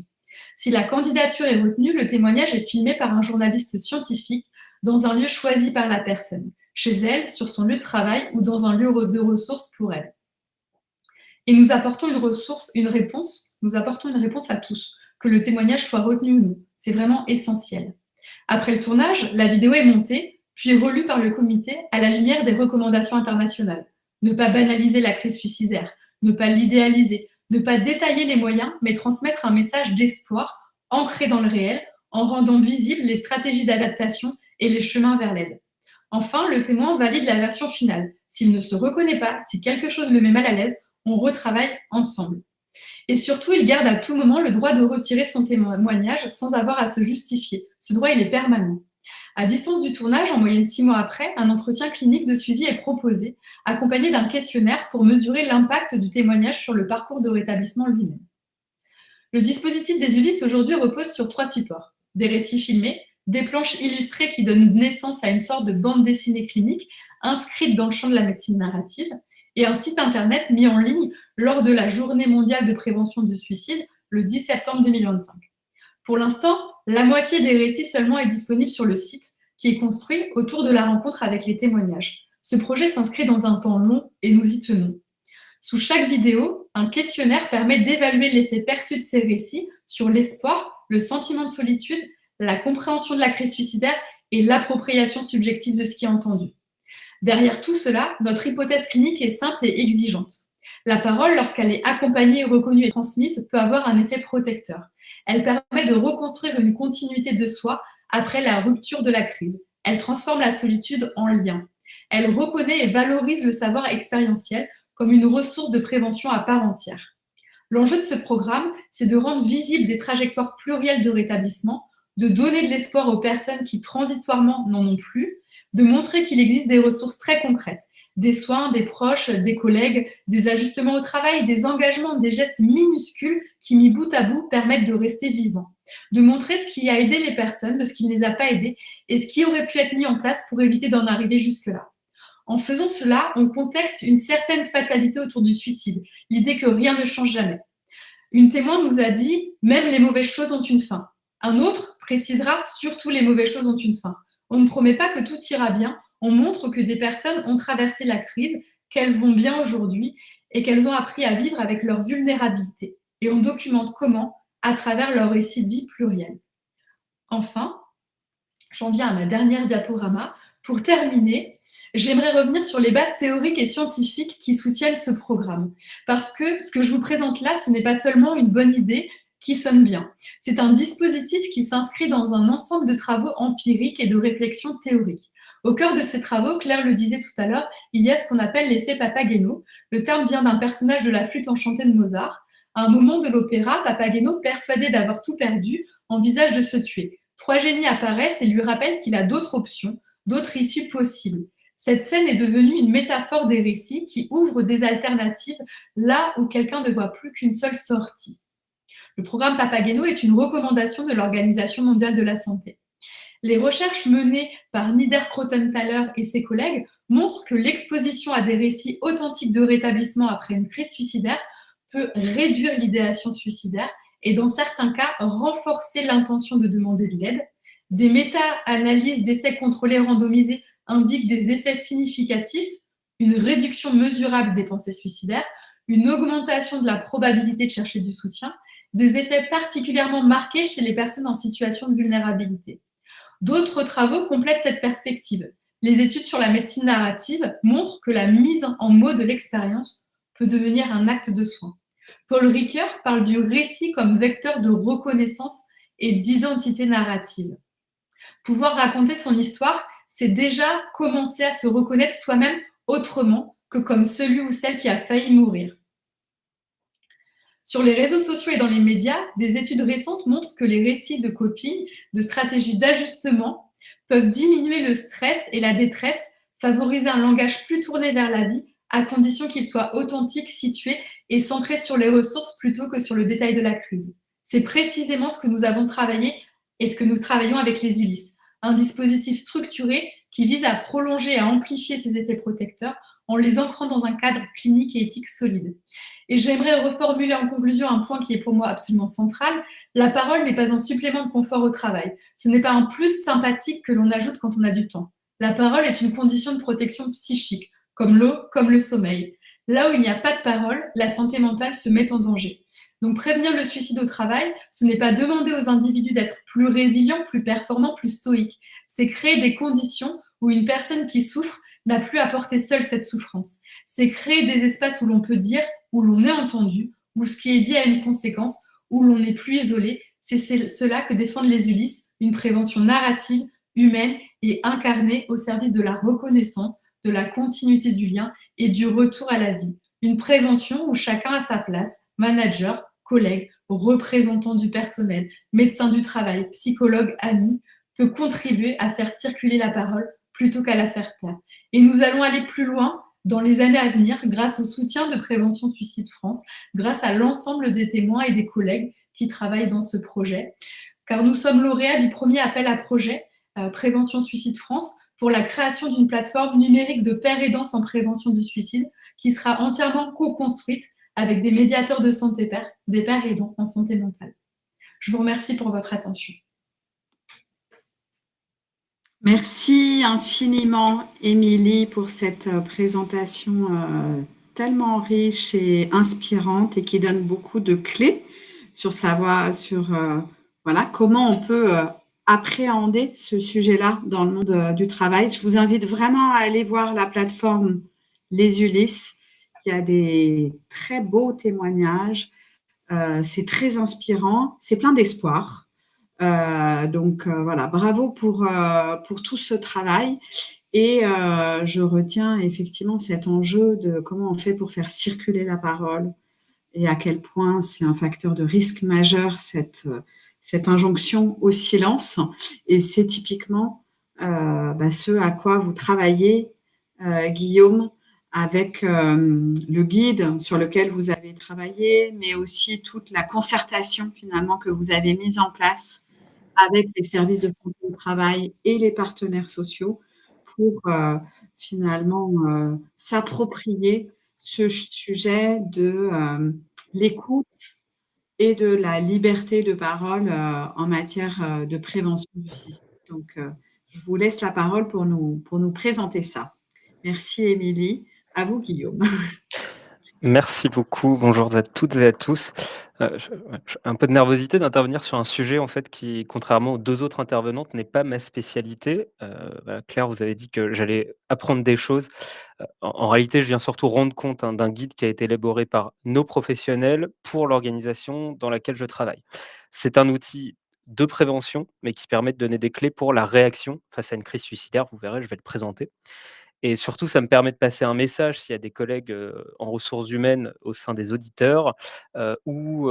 Si la candidature est retenue, le témoignage est filmé par un journaliste scientifique dans un lieu choisi par la personne, chez elle, sur son lieu de travail ou dans un lieu de ressources pour elle. Et nous apportons une réponse à tous, que le témoignage soit retenu ou non. C'est vraiment essentiel. Après le tournage, la vidéo est montée, puis relue par le comité à la lumière des recommandations internationales. Ne pas banaliser la crise suicidaire, ne pas l'idéaliser, ne pas détailler les moyens, mais transmettre un message d'espoir ancré dans le réel, en rendant visibles les stratégies d'adaptation et les chemins vers l'aide. Enfin, le témoin valide la version finale. S'il ne se reconnaît pas, si quelque chose le met mal à l'aise, on retravaille ensemble. Et surtout, il garde à tout moment le droit de retirer son témoignage sans avoir à se justifier. Ce droit, il est permanent. À distance du tournage, en moyenne 6 mois après, un entretien clinique de suivi est proposé, accompagné d'un questionnaire pour mesurer l'impact du témoignage sur le parcours de rétablissement lui-même. Le dispositif des Ulysse aujourd'hui repose sur 3 supports. des récits filmés, des planches illustrées qui donnent naissance à une sorte de bande dessinée clinique inscrite dans le champ de la médecine narrative, et un site internet mis en ligne lors de la Journée mondiale de prévention du suicide, le 10 septembre 2025. Pour l'instant, la moitié des récits seulement est disponible sur le site, qui est construit autour de la rencontre avec les témoignages. Ce projet s'inscrit dans un temps long et nous y tenons. Sous chaque vidéo, un questionnaire permet d'évaluer l'effet perçu de ces récits sur l'espoir, le sentiment de solitude, la compréhension de la crise suicidaire et l'appropriation subjective de ce qui est entendu. Derrière tout cela, notre hypothèse clinique est simple et exigeante. La parole, lorsqu'elle est accompagnée, reconnue et transmise, peut avoir un effet protecteur. Elle permet de reconstruire une continuité de soi après la rupture de la crise. Elle transforme la solitude en lien. Elle reconnaît et valorise le savoir expérientiel comme une ressource de prévention à part entière. L'enjeu de ce programme, c'est de rendre visibles des trajectoires plurielles de rétablissement, de donner de l'espoir aux personnes qui transitoirement n'en ont plus, de montrer qu'il existe des ressources très concrètes, des soins, des proches, des collègues, des ajustements au travail, des engagements, des gestes minuscules qui, mis bout à bout, permettent de rester vivants, de montrer ce qui a aidé les personnes, de ce qui ne les a pas aidées et ce qui aurait pu être mis en place pour éviter d'en arriver jusque-là. En faisant cela, on contexte une certaine fatalité autour du suicide, l'idée que rien ne change jamais. Une témoin nous a dit « même les mauvaises choses ont une fin ». Un autre précisera « surtout les mauvaises choses ont une fin ». On ne promet pas que tout ira bien, on montre que des personnes ont traversé la crise, qu'elles vont bien aujourd'hui et qu'elles ont appris à vivre avec leur vulnérabilité. Et on documente comment à travers leur récit de vie pluriel. Enfin, j'en viens à ma dernière diaporama. Pour terminer, j'aimerais revenir sur les bases théoriques et scientifiques qui soutiennent ce programme. Parce que ce que je vous présente là, ce n'est pas seulement une bonne idée qui sonne bien. C'est un dispositif qui s'inscrit dans un ensemble de travaux empiriques et de réflexions théoriques. Au cœur de ces travaux, Claire le disait tout à l'heure, il y a ce qu'on appelle l'effet Papageno. Le terme vient d'un personnage de la flûte enchantée de Mozart. À un moment de l'opéra, Papageno, persuadé d'avoir tout perdu, envisage de se tuer. Trois génies apparaissent et lui rappellent qu'il a d'autres options, d'autres issues possibles. Cette scène est devenue une métaphore des récits qui ouvre des alternatives là où quelqu'un ne voit plus qu'une seule sortie. Le programme Papageno est une recommandation de l'Organisation mondiale de la santé. Les recherches menées par Niederkrotenthaler et ses collègues montrent que l'exposition à des récits authentiques de rétablissement après une crise suicidaire peut réduire l'idéation suicidaire et dans certains cas renforcer l'intention de demander de l'aide. Des méta-analyses d'essais contrôlés randomisés indiquent des effets significatifs, une réduction mesurable des pensées suicidaires, une augmentation de la probabilité de chercher du soutien, des effets particulièrement marqués chez les personnes en situation de vulnérabilité. D'autres travaux complètent cette perspective. Les études sur la médecine narrative montrent que la mise en mots de l'expérience peut devenir un acte de soin. Paul Ricoeur parle du récit comme vecteur de reconnaissance et d'identité narrative. Pouvoir raconter son histoire, c'est déjà commencer à se reconnaître soi-même autrement que comme celui ou celle qui a failli mourir. Sur les réseaux sociaux et dans les médias, des études récentes montrent que les récits de coping, de stratégies d'ajustement, peuvent diminuer le stress et la détresse, favoriser un langage plus tourné vers la vie, à condition qu'il soit authentique, situé et centré sur les ressources plutôt que sur le détail de la crise. C'est précisément ce que nous avons travaillé et ce que nous travaillons avec les Ulysse, un dispositif structuré qui vise à prolonger et à amplifier ces effets protecteurs en les ancrant dans un cadre clinique et éthique solide. Et j'aimerais reformuler en conclusion un point qui est pour moi absolument central. La parole n'est pas un supplément de confort au travail. Ce n'est pas un plus sympathique que l'on ajoute quand on a du temps. La parole est une condition de protection psychique, comme l'eau, comme le sommeil. Là où il n'y a pas de parole, la santé mentale se met en danger. Donc prévenir le suicide au travail, ce n'est pas demander aux individus d'être plus résilients, plus performants, plus stoïques. C'est créer des conditions où une personne qui souffre n'a plus à porter seule cette souffrance. C'est créer des espaces où l'on peut dire, où l'on est entendu, où ce qui est dit a une conséquence, où l'on n'est plus isolé. C'est cela que défendent les Ulysse, une prévention narrative, humaine et incarnée au service de la reconnaissance, de la continuité du lien et du retour à la vie. Une prévention où chacun a sa place, manager, collègue, représentant du personnel, médecin du travail, psychologue, ami, peut contribuer à faire circuler la parole plutôt qu'à la faire taire. Et nous allons aller plus loin dans les années à venir grâce au soutien de Prévention Suicide France, grâce à l'ensemble des témoins et des collègues qui travaillent dans ce projet, car nous sommes lauréats du premier appel à projet Prévention Suicide France pour la création d'une plateforme numérique de pairs aidants en prévention du suicide qui sera entièrement co-construite avec des médiateurs de santé pairs, des pairs aidants en santé mentale. Je vous remercie pour votre attention. Merci infiniment, Émilie, pour cette présentation tellement riche et inspirante et qui donne beaucoup de clés sur savoir, sur voilà, comment on peut appréhender ce sujet-là dans le monde du travail. Je vous invite vraiment à aller voir la plateforme Les Ulysses. Il y a des très beaux témoignages. C'est très inspirant. C'est plein d'espoir. Donc voilà, bravo pour tout ce travail. Et je retiens effectivement cet enjeu de comment on fait pour faire circuler la parole et à quel point c'est un facteur de risque majeur, cette injonction au silence. Et c'est typiquement ce à quoi vous travaillez, Guillaume, avec le guide sur lequel vous avez travaillé, mais aussi toute la concertation finalement que vous avez mise en place avec les services de santé au travail et les partenaires sociaux pour finalement s'approprier ce sujet de l'écoute et de la liberté de parole en matière de prévention du suicide. Donc, je vous laisse la parole pour nous présenter ça. Merci, Émilie. À vous, Guillaume. Merci beaucoup. Bonjour à toutes et à tous. Un peu de nervosité d'intervenir sur un sujet, en fait, qui, contrairement aux 2 autres intervenantes, n'est pas ma spécialité. Voilà, Claire, vous avez dit que j'allais apprendre des choses. En réalité, je viens surtout rendre compte, hein, d'un guide qui a été élaboré par nos professionnels pour l'organisation dans laquelle je travaille. C'est un outil de prévention, mais qui permet de donner des clés pour la réaction face à une crise suicidaire. Vous verrez, je vais le présenter. Et surtout, ça me permet de passer un message s'il y a des collègues, en ressources humaines au sein des auditeurs, ou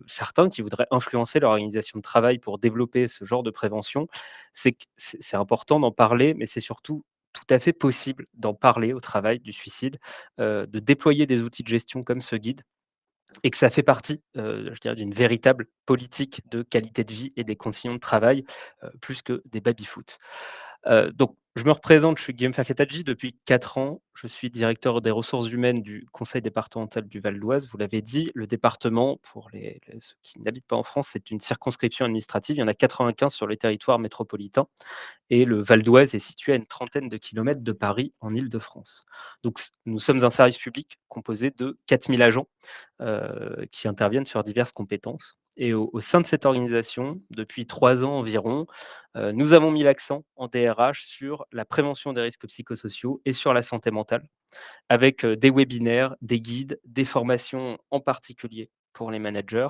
certains qui voudraient influencer leur organisation de travail pour développer ce genre de prévention. C'est que c'est important d'en parler, mais c'est surtout tout à fait possible d'en parler au travail du suicide, de déployer des outils de gestion comme ce guide et que ça fait partie, je dirais, d'une véritable politique de qualité de vie et des conditions de travail, plus que des baby-foot. Donc je me représente, je suis Guillaume Ferkatadji depuis 4 ans. Je suis directeur des ressources humaines du conseil départemental du Val d'Oise. Vous l'avez dit, le département, pour ceux qui n'habitent pas en France, c'est une circonscription administrative. Il y en a 95 sur le territoire métropolitain et le Val d'Oise est situé à une trentaine de kilomètres de Paris, en Île-de-France. Donc nous sommes un service public composé de 4000 agents qui interviennent sur diverses compétences. Et au sein de cette organisation, depuis 3 ans environ, nous avons mis l'accent en DRH sur la prévention des risques psychosociaux et sur la santé mentale, avec des webinaires, des guides, des formations en particulier pour les managers,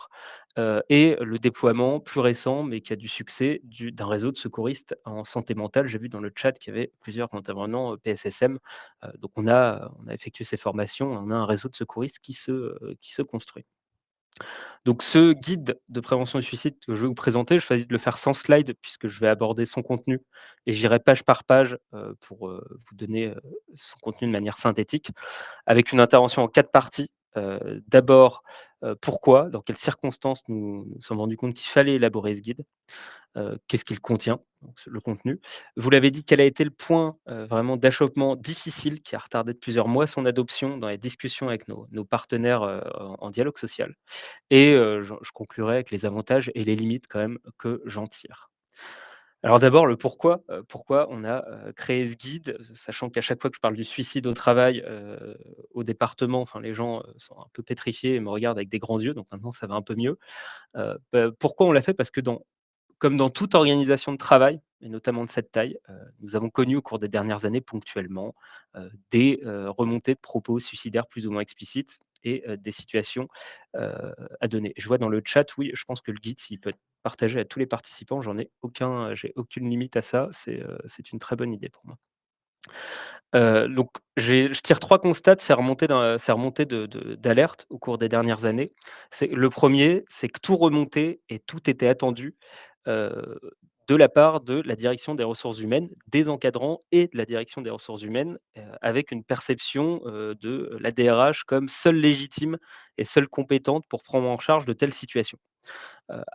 et le déploiement plus récent, mais qui a du succès, d'un réseau de secouristes en santé mentale. J'ai vu dans le chat qu'il y avait plusieurs intervenants PSSM. Donc on a effectué ces formations, on a un réseau de secouristes qui se construit. Donc ce guide de prévention du suicide que je vais vous présenter, je choisis de le faire sans slide puisque je vais aborder son contenu et j'irai page par page, pour, vous donner, son contenu de manière synthétique, avec une intervention en 4 parties. D'abord, pourquoi, dans quelles circonstances nous sommes rendus compte qu'il fallait élaborer ce guide. Qu'est-ce qu'il contient, donc le contenu. Vous l'avez dit, quel a été le point, vraiment d'achoppement difficile qui a retardé de plusieurs mois son adoption dans les discussions avec nos partenaires, en dialogue social. Et je conclurai avec les avantages et les limites quand même que j'en tire. Alors d'abord le pourquoi, pourquoi on a, créé ce guide, sachant qu'à chaque fois que je parle du suicide au travail, au département, enfin les gens, sont un peu pétrifiés et me regardent avec des grands yeux, donc maintenant ça va un peu mieux. Pourquoi on l'a fait? Parce que comme dans toute organisation de travail, et notamment de cette taille, nous avons connu au cours des dernières années ponctuellement, des, remontées de propos suicidaires plus ou moins explicites et des situations, à donner. Je vois dans le chat, oui, je pense que le guide, s'il peut être partagé à tous les participants, j'ai aucune limite à ça, c'est une très bonne idée pour moi. Donc je tire 3 constats de ces remontées d'alerte au cours des dernières années. Le premier, c'est que tout remontait et tout était attendu, heu, de la part de la direction des ressources humaines, des encadrants et de la direction des ressources humaines, avec une perception, de la DRH comme seule légitime et seule compétente pour prendre en charge de telles situations.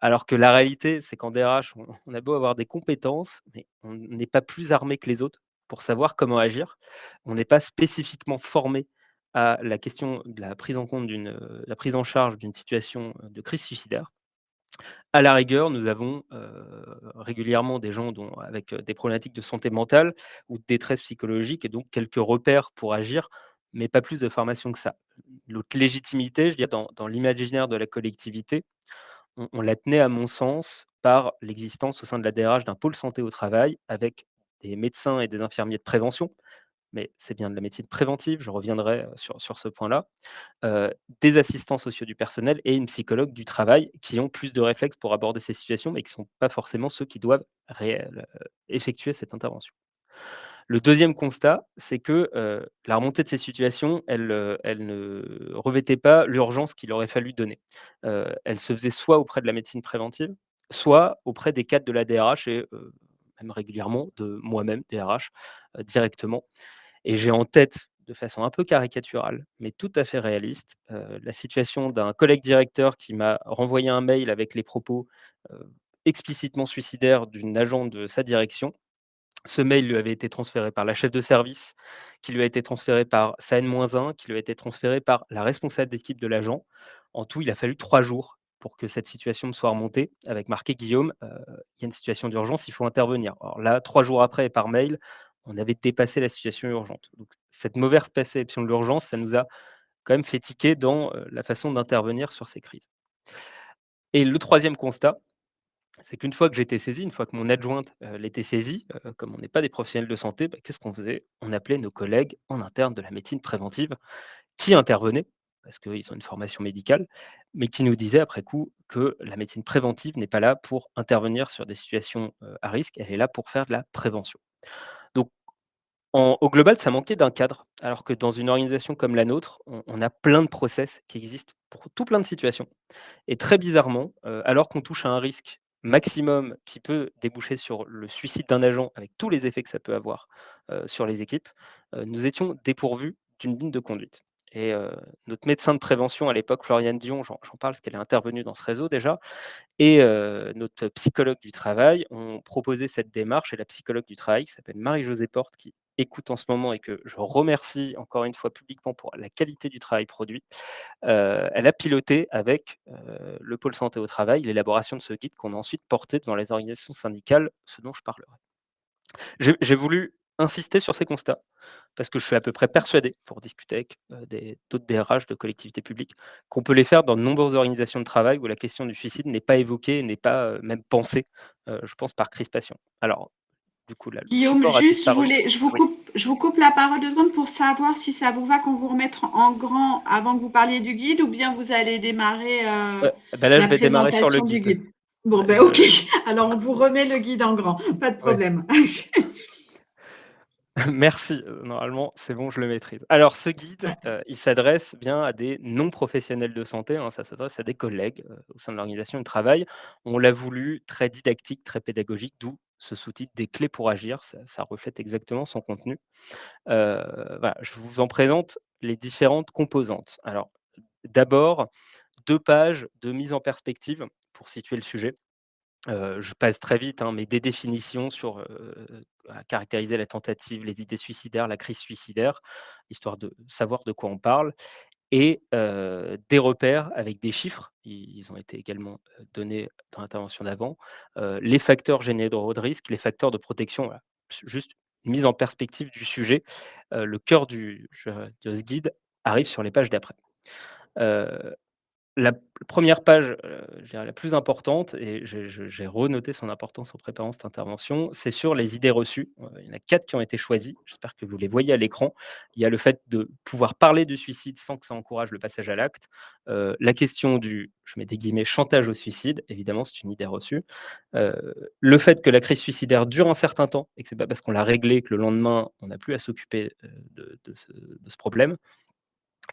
Alors que la réalité, c'est qu'en DRH, on a beau avoir des compétences, mais on n'est pas plus armé que les autres pour savoir comment agir. On n'est pas spécifiquement formé à la question de la prise en compte la prise en charge d'une situation, de crise suicidaire. À la rigueur, nous avons, régulièrement des gens avec, des problématiques de santé mentale ou de détresse psychologique et donc quelques repères pour agir, mais pas plus de formation que ça. L'autre légitimité, je dirais, dans l'imaginaire de la collectivité, on la tenait à mon sens par l'existence au sein de la DRH d'un pôle santé au travail avec des médecins et des infirmiers de prévention, mais c'est bien de la médecine préventive, je reviendrai, sur ce point-là, des assistants sociaux du personnel et une psychologue du travail qui ont plus de réflexes pour aborder ces situations, mais qui ne sont pas forcément ceux qui doivent effectuer cette intervention. Le deuxième constat, c'est que, la remontée de ces situations, elle ne revêtait pas l'urgence qu'il aurait fallu donner. Elle se faisait soit auprès de la médecine préventive, soit auprès des cadres de la DRH et même régulièrement de moi-même, DRH, directement. Et j'ai en tête, de façon un peu caricaturale, mais tout à fait réaliste, la situation d'un collègue directeur qui m'a renvoyé un mail avec les propos, heu, explicitement suicidaires d'une agente de sa direction. Ce mail lui avait été transféré par la chef de service, qui lui a été transféré par sa N-1, qui lui a été transféré par la responsable d'équipe de l'agent. En tout, il a fallu 3 jours pour que cette situation me soit remontée avec marqué: «Guillaume, il y a une situation d'urgence, il faut intervenir». Alors là, 3 jours après et par mail, on avait dépassé la situation urgente. Donc cette mauvaise perception de l'urgence, ça nous a quand même fait tiquer dans, la façon d'intervenir sur ces crises. Et le troisième constat, c'est qu'une fois que j'étais saisi, une fois que mon adjointe, l'était saisie, comme on n'est pas des professionnels de santé, bah, qu'est-ce qu'on faisait? On appelait nos collègues en interne de la médecine préventive qui intervenaient, parce qu'ils ont une formation médicale, mais qui nous disaient après coup que la médecine préventive n'est pas là pour intervenir sur des situations, à risque, elle est là pour faire de la prévention. Donc au global, ça manquait d'un cadre, alors que dans une organisation comme la nôtre, on a plein de process qui existent pour tout plein de situations. Et très bizarrement, alors qu'on touche à un risque maximum qui peut déboucher sur le suicide d'un agent avec tous les effets que ça peut avoir, sur les équipes, nous étions dépourvus d'une ligne de conduite. Et notre médecin de prévention à l'époque, Floriane Dion, j'en parle parce qu'elle est intervenue dans ce réseau déjà, et notre psychologue du travail ont proposé cette démarche, et la psychologue du travail qui s'appelle Marie-Josée Porte, qui écoute en ce moment et que je remercie encore une fois publiquement pour la qualité du travail produit. Elle a piloté avec, le pôle santé au travail, l'élaboration de ce guide qu'on a ensuite porté devant les organisations syndicales, ce dont je parlerai. J'ai voulu insister sur ces constats, parce que je suis à peu près persuadé, pour discuter avec, d'autres DRH de collectivités publiques, qu'on peut les faire dans de nombreuses organisations de travail où la question du suicide n'est pas évoquée, n'est pas, même pensée, je pense par crispation. Alors, du coup, là, le Guillaume, support a juste, disparu. Oui. je vous coupe la parole 2 secondes pour savoir si ça vous va qu'on vous remette en grand avant que vous parliez du guide ou bien vous allez démarrer Bah, là, je la vais démarrer sur le présentation du guide. guide. Bon, ben Je ok, alors on vous remet le guide en grand, pas de Ouais. problème. Merci, normalement, c'est bon, je le maîtrise. Alors ce guide, Ouais. il s'adresse bien à des non professionnels de santé, hein, ça s'adresse à des collègues, au sein de l'organisation de travail. On l'a voulu très didactique, très pédagogique, d'où ce sous-titre «Des clés pour agir», ça reflète exactement son contenu. Voilà, je vous en présente les différentes composantes. Alors, d'abord, 2 pages de mise en perspective pour situer le sujet. Je passe très vite, hein, mais des définitions sur, à caractériser la tentative, les idées suicidaires, la crise suicidaire, histoire de savoir de quoi on parle, et des repères avec des chiffres. Ils ont été également, donnés dans l'intervention d'avant. Les facteurs généraux de risque, les facteurs de protection, voilà. Juste une mise en perspective du sujet. Le cœur de ce guide arrive sur les pages d'après. Heu la première page, je dirais la plus importante, et j'ai renoté son importance en préparant cette intervention, c'est sur les idées reçues. Il y en a 4 qui ont été choisies, j'espère que vous les voyez à l'écran. Il y a le fait de pouvoir parler du suicide sans que ça encourage le passage à l'acte. La question du, je mets des guillemets, «chantage au suicide», évidemment, c'est une idée reçue. Heu, le fait que la crise suicidaire dure un certain temps et que c'est pas parce qu'on l'a réglée que le lendemain, on n'a plus à s'occuper, de ce problème.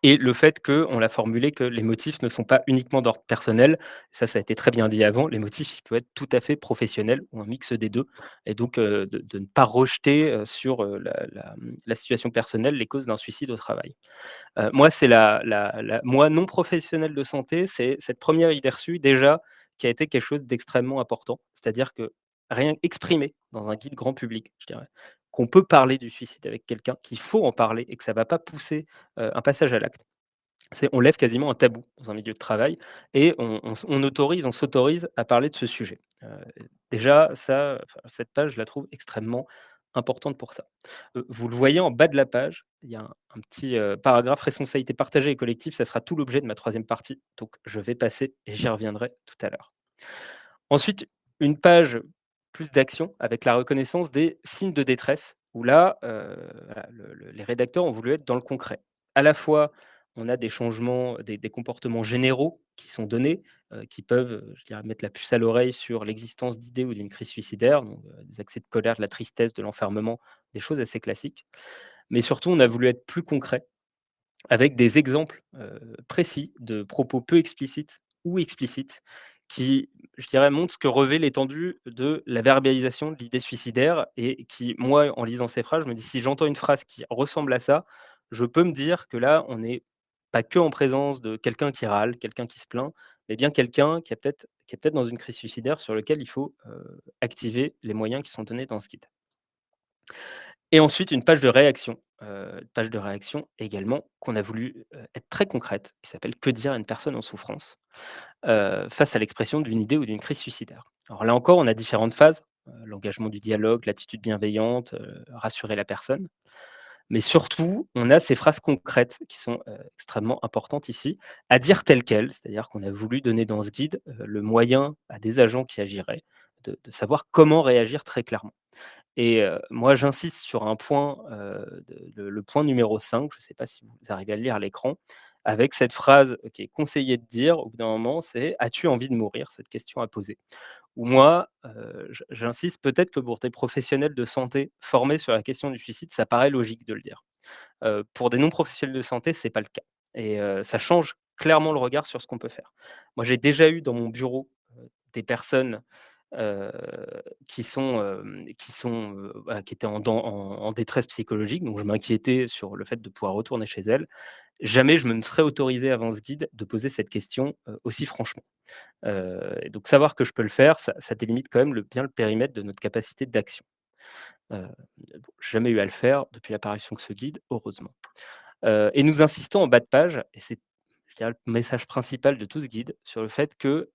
Et le fait qu'on l'a formulé que les motifs ne sont pas uniquement d'ordre personnel. Ça a été très bien dit avant. Les motifs, ils peuvent être tout à fait professionnels ou un mix des 2, et donc de ne pas rejeter, sur, la situation personnelle, les causes d'un suicide au travail. Moi, c'est moi non professionnel de santé, c'est cette première idée reçue déjà qui a été quelque chose d'extrêmement important. C'est-à-dire que rien exprimé dans un guide grand public, je dirais, qu'on peut parler du suicide avec quelqu'un, qu'il faut en parler et que ça ne va pas pousser, un passage à l'acte. On lève quasiment un tabou dans un milieu de travail et on s'autorise à parler de ce sujet. Déjà ça, enfin, cette page, je la trouve extrêmement importante pour ça. Vous le voyez en bas de la page, il y a un petit, paragraphe responsabilité partagée et collective, ça sera tout l'objet de ma troisième partie, donc je vais passer et j'y reviendrai tout à l'heure. Ensuite, une page plus d'action avec la reconnaissance des signes de détresse où là, voilà, les rédacteurs ont voulu être dans le concret. À la fois, on a des changements, des comportements généraux qui sont donnés, qui peuvent, je dirais, mettre la puce à l'oreille sur l'existence d'idées ou d'une crise suicidaire, donc des accès de colère, de la tristesse, de l'enfermement, des choses assez classiques. Mais surtout, on a voulu être plus concret avec des exemples, précis de propos peu explicites ou explicites qui, je dirais, montrent ce que revêt l'étendue de la verbalisation de l'idée suicidaire et qui, moi, en lisant ces phrases, je me dis: «Si j'entends une phrase qui ressemble à ça, je peux me dire que là, on n'est pas que en présence de quelqu'un qui râle, quelqu'un qui se plaint, mais bien quelqu'un qui est peut-être dans une crise suicidaire sur lequel il faut, activer les moyens qui sont donnés dans ce guide». Et ensuite une page de réaction également qu'on a voulu, être très concrète, qui s'appelle «Que dire à une personne en souffrance?» Face à l'expression d'une idée ou d'une crise suicidaire. Alors là encore, on a différentes phases, l'engagement du dialogue, l'attitude bienveillante, rassurer la personne. Mais surtout, on a ces phrases concrètes qui sont, extrêmement importantes ici, à dire telles quelles. C'est-à-dire qu'on a voulu donner dans ce guide, le moyen à des agents qui agiraient de savoir comment réagir très clairement. Et moi, j'insiste sur un point, le point numéro 5. Je ne sais pas si vous arrivez à le lire à l'écran, avec cette phrase qui est conseillé de dire au bout d'un moment, c'est: «As-tu envie de mourir?» Cette question à poser. Ou moi, j'insiste peut-être que pour des professionnels de santé formés sur la question du suicide, ça paraît logique de le dire. Pour des non professionnels de santé, c'est pas le cas et ça change clairement le regard sur ce qu'on peut faire. Moi, j'ai déjà eu dans mon bureau, des personnes, heu, voilà, qui étaient en détresse psychologique, donc je m'inquiétais sur le fait de pouvoir retourner chez elles. Jamais je me serais autorisé avant ce guide de poser cette question, aussi franchement. Et donc savoir que je peux le faire, ça délimite quand même bien le périmètre de notre capacité d'action. Bon, j'ai jamais eu à le faire depuis l'apparition de ce guide, heureusement. Et nous insistons en bas de page, et c'est, je dirais, le message principal de tout ce guide, sur le fait que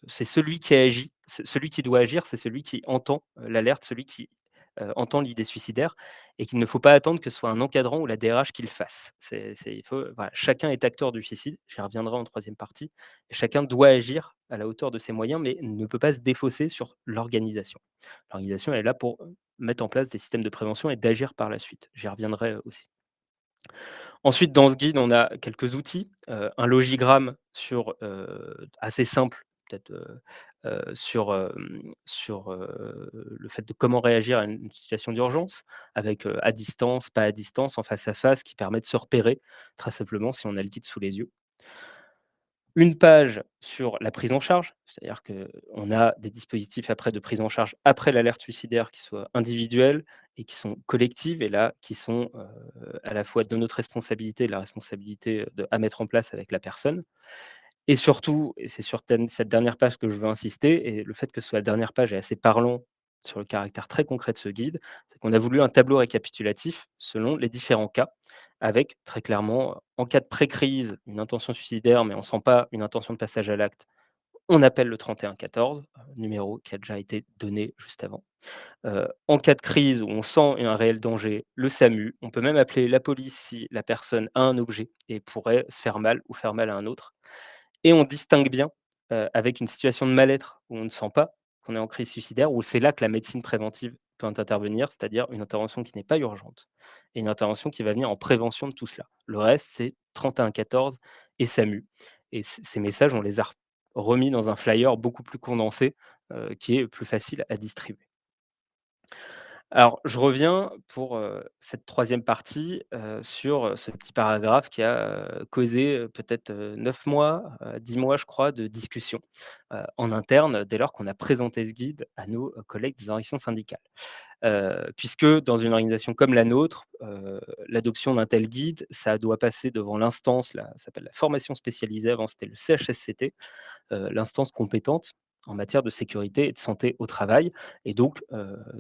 c'est celui qui agit, celui qui doit agir, c'est celui qui entend, l'alerte, celui qui, entend l'idée suicidaire, et qu'il ne faut pas attendre que ce soit un encadrant ou la DRH qui le fasse. Il faut, voilà, chacun est acteur du suicide, j'y reviendrai en troisième partie, et chacun doit agir à la hauteur de ses moyens, mais ne peut pas se défausser sur l'organisation. L'organisation, elle est là pour, mettre en place des systèmes de prévention et d'agir par la suite. J'y reviendrai, aussi. Ensuite, dans ce guide, on a quelques outils, un logigramme assez simple, peut-être, le fait de comment réagir à une situation d'urgence avec, à distance, pas à distance, en face à face, qui permet de se repérer très simplement si on a le guide sous les yeux. Une page sur la prise en charge, c'est-à-dire qu'on a des dispositifs après de prise en charge après l'alerte suicidaire qui soient individuels et qui sont collectives, et là, qui sont, à la fois de notre responsabilité et la responsabilité, à mettre en place avec la personne. Et surtout, et c'est sur cette dernière page que je veux insister, et le fait que ce soit la dernière page est assez parlant sur le caractère très concret de ce guide, c'est qu'on a voulu un tableau récapitulatif selon les différents cas, avec très clairement, en cas de pré-crise, une intention suicidaire, mais on ne sent pas une intention de passage à l'acte, on appelle le 3114, numéro qui a déjà été donné juste avant. En cas de crise où on sent un réel danger, le SAMU, on peut même appeler la police si la personne a un objet et pourrait se faire mal ou faire mal à un autre. Et on distingue bien, avec une situation de mal-être où on ne sent pas qu'on est en crise suicidaire, où c'est là que la médecine préventive peut intervenir, c'est-à-dire une intervention qui n'est pas urgente et une intervention qui va venir en prévention de tout cela. Le reste, c'est 3114 et SAMU, et ces messages, on les a remis dans un flyer beaucoup plus condensé, qui est plus facile à distribuer. Alors, je reviens pour, cette troisième partie, sur, ce petit paragraphe qui a, causé, peut-être, 9 mois, 10 mois, je crois, de discussion, en interne, dès lors qu'on a présenté ce guide à nos, collègues des organisations syndicales. Puisque dans une organisation comme la nôtre, l'adoption d'un tel guide, ça doit passer devant l'instance, ça s'appelle la formation spécialisée, avant c'était le CHSCT, l'instance compétente en matière de sécurité et de santé au travail. Et donc,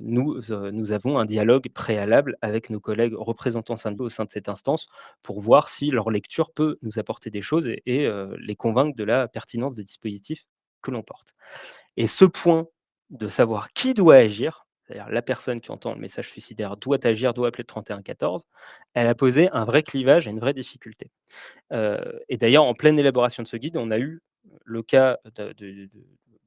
nous avons un dialogue préalable avec nos collègues représentants syndicaux au sein de cette instance pour voir si leur lecture peut nous apporter des choses et les convaincre de la pertinence des dispositifs que l'on porte. Et ce point de savoir qui doit agir, c'est-à-dire la personne qui entend le message suicidaire doit agir, doit appeler le 3114, elle a posé un vrai clivage et une vraie difficulté. Et d'ailleurs, en pleine élaboration de ce guide, on a eu le cas d'une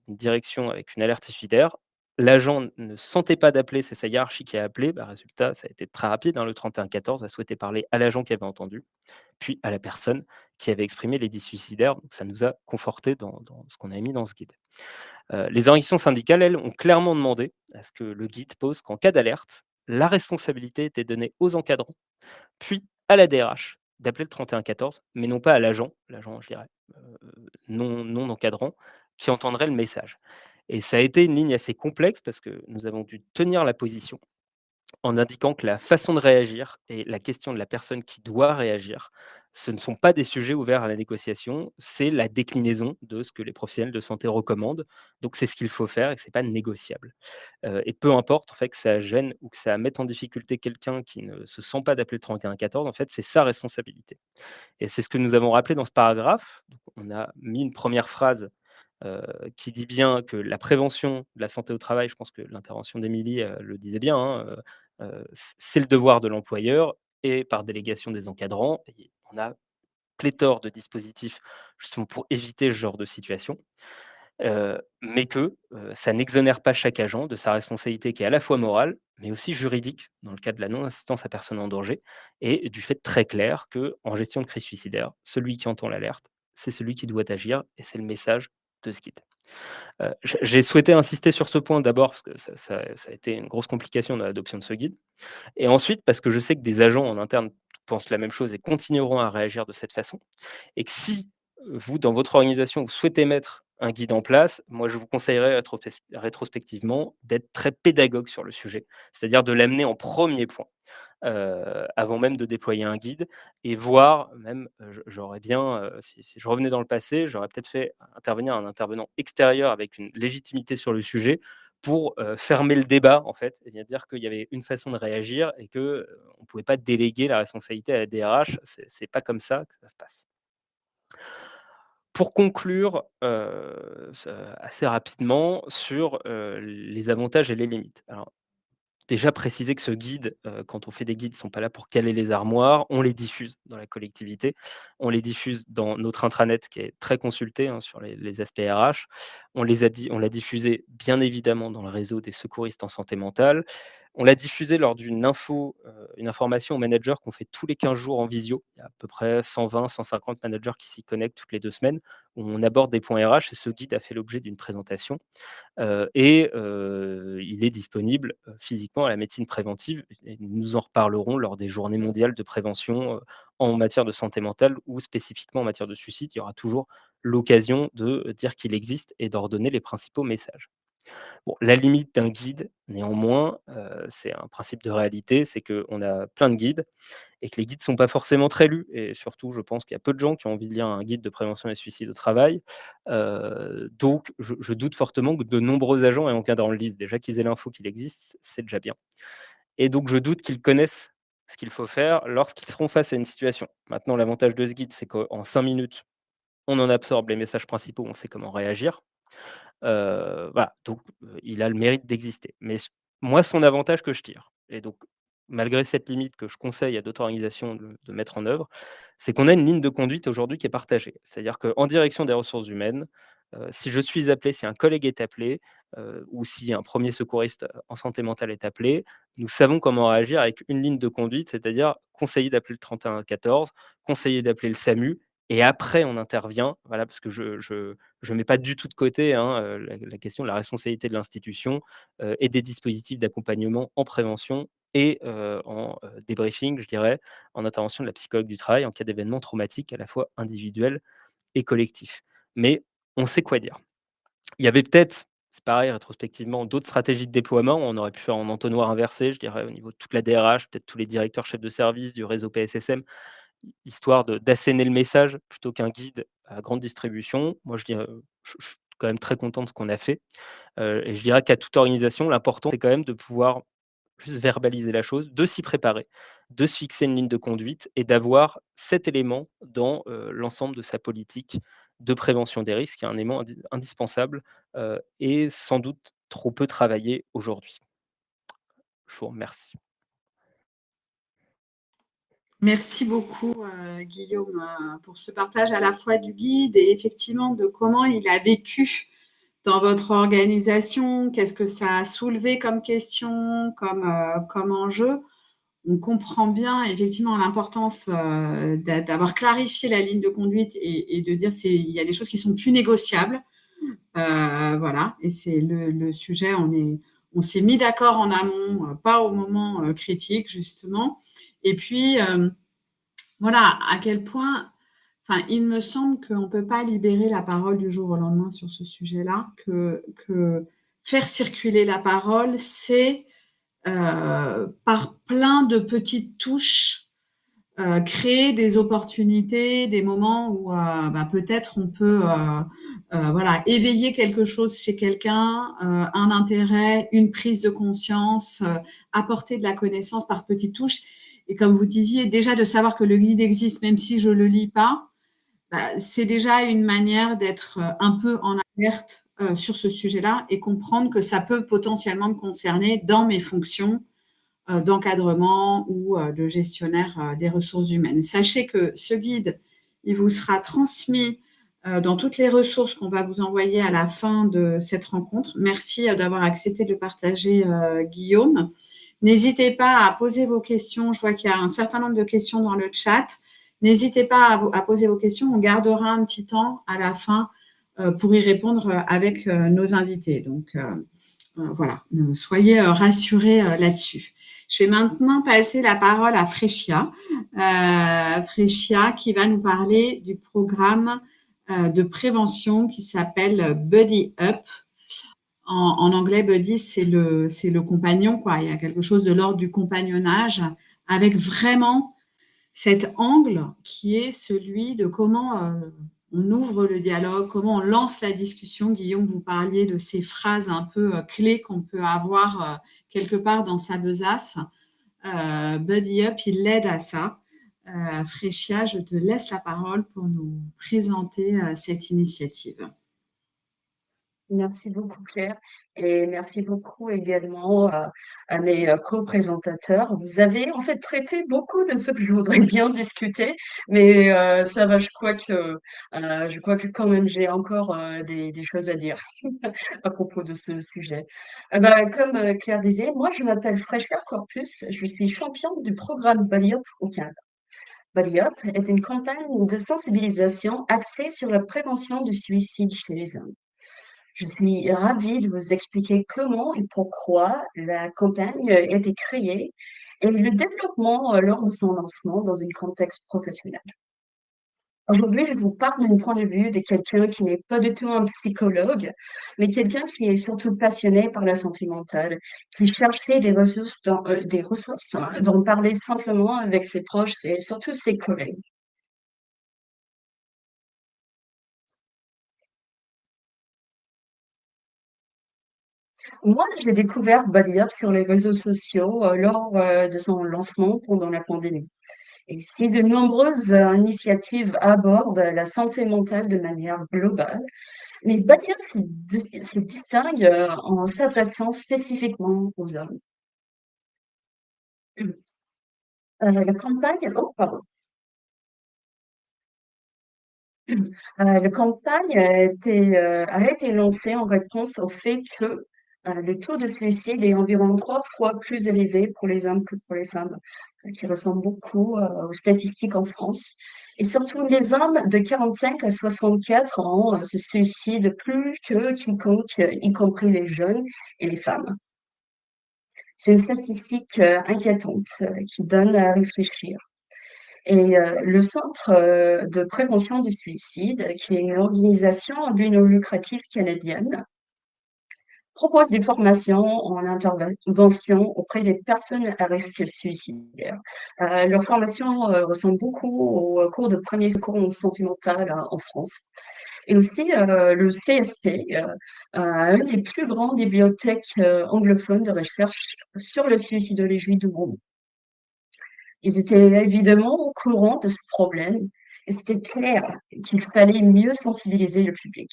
direction avec une alerte suicidaire. L'agent ne sentait pas d'appeler, c'est sa hiérarchie qui a appelé. Bah, résultat, ça a été très rapide, hein, le 3114 a souhaité parler à l'agent qui avait entendu, puis à la personne qui avait exprimé les dits suicidaires. Donc ça nous a conforté dans ce qu'on avait mis dans ce guide. Les organisations syndicales, elles, ont clairement demandé à ce que le guide pose qu'en cas d'alerte, la responsabilité était donnée aux encadrants, puis à la DRH d'appeler le 3114, mais non pas à l'agent, je dirais, non encadrant, qui entendrait le message. Et ça a été une ligne assez complexe parce que nous avons dû tenir la position en indiquant que la façon de réagir et la question de la personne qui doit réagir, ce ne sont pas des sujets ouverts à la négociation, c'est la déclinaison de ce que les professionnels de santé recommandent. Donc c'est ce qu'il faut faire et que c'est pas négociable. Et peu importe en fait que ça gêne ou que ça mette en difficulté quelqu'un qui ne se sent pas d'appeler le 3114, en fait, c'est sa responsabilité. Et c'est ce que nous avons rappelé dans ce paragraphe. Donc on a mis une première phrase heu, qui dit bien que la prévention de la santé au travail, je pense que l'intervention d'Émilie, le disait bien, hein, c'est le devoir de l'employeur et par délégation des encadrants. Et on a pléthore de dispositifs justement pour éviter ce genre de situation, mais que, ça n'exonère pas chaque agent de sa responsabilité qui est à la fois morale, mais aussi juridique, dans le cas de la non-assistance à personne en danger et du fait très clair que en gestion de crise suicidaire, celui qui entend l'alerte, c'est celui qui doit agir et c'est le message de ce guide. J'ai souhaité insister sur ce point d'abord parce que ça a été une grosse complication dans l'adoption de ce guide et ensuite parce que je sais que des agents en interne pensent la même chose et continueront à réagir de cette façon et que si, vous, dans votre organisation, vous souhaitez mettre un guide en place, moi, je vous conseillerais rétrospectivement d'être très pédagogue sur le sujet, c'est-à-dire de l'amener en premier point, avant même de déployer un guide et voire même, j'aurais bien, si je revenais dans le passé, j'aurais peut-être fait intervenir un intervenant extérieur avec une légitimité sur le sujet pour, fermer le débat, en fait et bien dire qu'il y avait une façon de réagir et que, on ne pouvait pas déléguer la responsabilité à la DRH. C'est pas comme ça que ça se passe. Pour conclure, assez rapidement sur, les avantages et les limites. Alors déjà préciser que ce guide, quand on fait des guides, ils ne sont pas là pour caler les armoires. On les diffuse dans la collectivité. On les diffuse dans notre intranet qui est très consulté, hein, sur les aspects RH. On l'a diffusé bien évidemment dans le réseau des secouristes en santé mentale. On l'a diffusé lors une information aux managers qu'on fait tous les 15 jours en visio. Il y a à peu près 120-150 managers qui s'y connectent toutes les 2 semaines, où on aborde des points RH et ce guide a fait l'objet d'une présentation. Il est disponible, physiquement à la médecine préventive et nous en reparlerons lors des journées mondiales de prévention, en matière de santé mentale ou spécifiquement en matière de suicide. Il y aura toujours l'occasion de dire qu'il existe et d'en redonner les principaux messages. Bon, la limite d'un guide, néanmoins, c'est un principe de réalité, c'est qu'on a plein de guides et que les guides ne sont pas forcément très lus et surtout, je pense qu'il y a peu de gens qui ont envie de lire un guide de prévention des suicides au travail. Donc je doute fortement que de nombreux agents et encadrants le lisent. Déjà qu'ils aient l'info qu'il existe, c'est déjà bien et donc je doute qu'ils connaissent ce qu'il faut faire lorsqu'ils seront face à une situation. Maintenant, l'avantage de ce guide, c'est qu'en 5 minutes, on en absorbe les messages principaux, on sait comment réagir. Voilà, donc il a le mérite d'exister. Mais moi, son avantage que je tire et donc malgré cette limite que je conseille à d'autres organisations de mettre en œuvre, c'est qu'on a une ligne de conduite aujourd'hui qui est partagée. C'est-à-dire qu'en direction des ressources humaines, si je suis appelé, si un collègue est appelé, ou si un premier secouriste, en santé mentale est appelé, nous savons comment réagir avec une ligne de conduite, c'est-à-dire conseiller d'appeler le 3114, conseiller d'appeler le SAMU et après on intervient. Voilà, parce que je mets pas du tout de côté, hein, la question de la responsabilité de l'institution, et des dispositifs d'accompagnement en prévention et en, débriefing, je dirais, en intervention de la psychologue du travail en cas d'événements traumatiques à la fois individuels et collectifs. Mais on sait quoi dire. Il y avait peut-être, c'est pareil rétrospectivement, d'autres stratégies de déploiement. On aurait pu faire en entonnoir inversé, je dirais au niveau de toute la DRH, peut-être tous les directeurs chefs de service du réseau PSSM, histoire d'asséner le message plutôt qu'un guide à grande distribution. Moi je dis, je quand même très content de ce qu'on a fait. Et je dirais qu'à toute organisation, l'important, c'est quand même de pouvoir juste verbaliser la chose, de s'y préparer, de se fixer une ligne de conduite et d'avoir cet élément dans, l'ensemble de sa politique de prévention des risques, qui est un élément indispensable, et sans doute trop peu travaillé aujourd'hui. Je vous remercie. Merci beaucoup, Guillaume, pour ce partage à la fois du guide et effectivement de comment il a vécu dans votre organisation, qu'est-ce que ça a soulevé comme question, comme enjeu. On comprend bien effectivement l'importance d'avoir clarifié la ligne de conduite et de dire il y a des choses qui sont plus négociables. Voilà, et c'est le sujet, on s'est mis d'accord en amont, pas au moment critique justement. Et puis, voilà, à quel point, enfin, il me semble qu'on ne peut pas libérer la parole du jour au lendemain sur ce sujet-là, que faire circuler la parole, c'est par plein de petites touches, créer des opportunités, des moments où peut-être on peut voilà, éveiller quelque chose chez quelqu'un, un intérêt, une prise de conscience, apporter de la connaissance par petites touches. Et comme vous disiez, déjà de savoir que le guide existe, même si je ne le lis pas, c'est déjà une manière d'être un peu en alerte sur ce sujet-là et comprendre que ça peut potentiellement me concerner dans mes fonctions d'encadrement ou de gestionnaire des ressources humaines. Sachez que ce guide, il vous sera transmis dans toutes les ressources qu'on va vous envoyer à la fin de cette rencontre. Merci d'avoir accepté de le partager, Guillaume. N'hésitez pas à poser vos questions. Je vois qu'il y a un certain nombre de questions dans le chat. N'hésitez pas à poser vos questions. On gardera un petit temps à la fin pour y répondre avec nos invités. Donc, voilà, soyez rassurés là-dessus. Je vais maintenant passer la parole à Fréchia. Fréchia qui va nous parler du programme de prévention qui s'appelle Buddy Up. En anglais, Buddy, c'est le compagnon, quoi. Il y a quelque chose de l'ordre du compagnonnage avec vraiment cet angle qui est celui de comment on ouvre le dialogue, comment on lance la discussion. Guillaume, vous parliez de ces phrases un peu clés qu'on peut avoir quelque part dans sa besace. Buddy Up, il l'aide à ça. Fréchia, je te laisse la parole pour nous présenter cette initiative. Merci beaucoup Claire et merci beaucoup également à mes co-présentateurs. Vous avez en fait traité beaucoup de ce que je voudrais bien discuter, mais ça va, je crois que quand même j'ai encore des choses à dire à propos de ce sujet. Comme Claire disait, moi je m'appelle Fréchia Corpus, je suis championne du programme Buddy Up au Canada. Buddy Up est une campagne de sensibilisation axée sur la prévention du suicide chez les hommes. Je suis ravie de vous expliquer comment et pourquoi la campagne a été créée et le développement lors de son lancement dans un contexte professionnel. Aujourd'hui, je vous parle d'un point de vue de quelqu'un qui n'est pas du tout un psychologue, mais quelqu'un qui est surtout passionné par la santé mentale, qui cherchait des ressources dont parler simplement avec ses proches et surtout ses collègues. Moi, j'ai découvert Buddy Up sur les réseaux sociaux lors de son lancement pendant la pandémie. Et si de nombreuses initiatives abordent la santé mentale de manière globale, mais Buddy Up se distingue en s'adressant spécifiquement aux hommes. La campagne, oh, pardon. La campagne a été lancée en réponse au fait que le taux de suicide est environ 3 fois plus élevé pour les hommes que pour les femmes, qui ressemble beaucoup aux statistiques en France. Et surtout, les hommes de 45 à 64 ans se suicident plus que quiconque, y compris les jeunes et les femmes. C'est une statistique inquiétante qui donne à réfléchir. Et le Centre de prévention du suicide, qui est une organisation à but non lucratif canadienne, propose des formations en intervention auprès des personnes à risque suicidaire. Leurs formations ressemblent beaucoup aux cours de premier secours en santé mentale en France. Et aussi, le CSP, a une des plus grandes bibliothèques anglophones de recherche sur la suicidologie du monde. Ils étaient évidemment au courant de ce problème et c'était clair qu'il fallait mieux sensibiliser le public.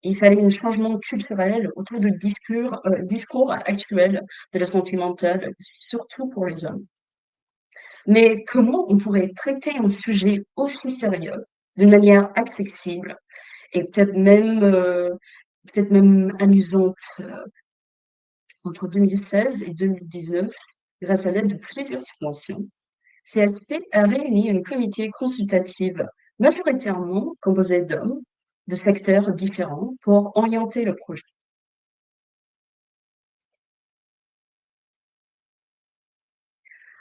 Il fallait un changement culturel autour de discours actuels de la santé mentale, surtout pour les hommes. Mais comment on pourrait traiter un sujet aussi sérieux d'une manière accessible et peut-être même amusante entre 2016 et 2019, grâce à l'aide de plusieurs subventions, CSP a réuni un comité consultatif majoritairement composé d'hommes de secteurs différents pour orienter le projet.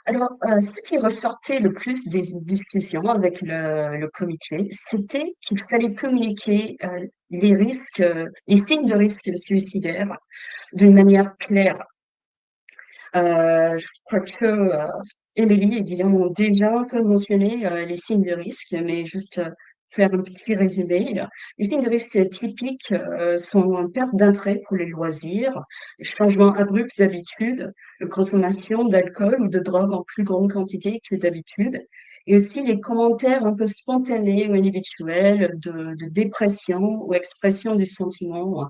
Alors, ce qui ressortait le plus des discussions avec le comité, c'était qu'il fallait communiquer les risques, les signes de risque suicidaire d'une manière claire. Je crois que Émilie et Guillaume ont déjà un peu mentionné les signes de risque, mais juste faire un petit résumé. Les signes de risque typiques sont une perte d'intérêt pour les loisirs, des changements abrupts d'habitude, la consommation d'alcool ou de drogue en plus grande quantité que d'habitude, et aussi les commentaires un peu spontanés ou inhabituels de dépression ou expression du sentiment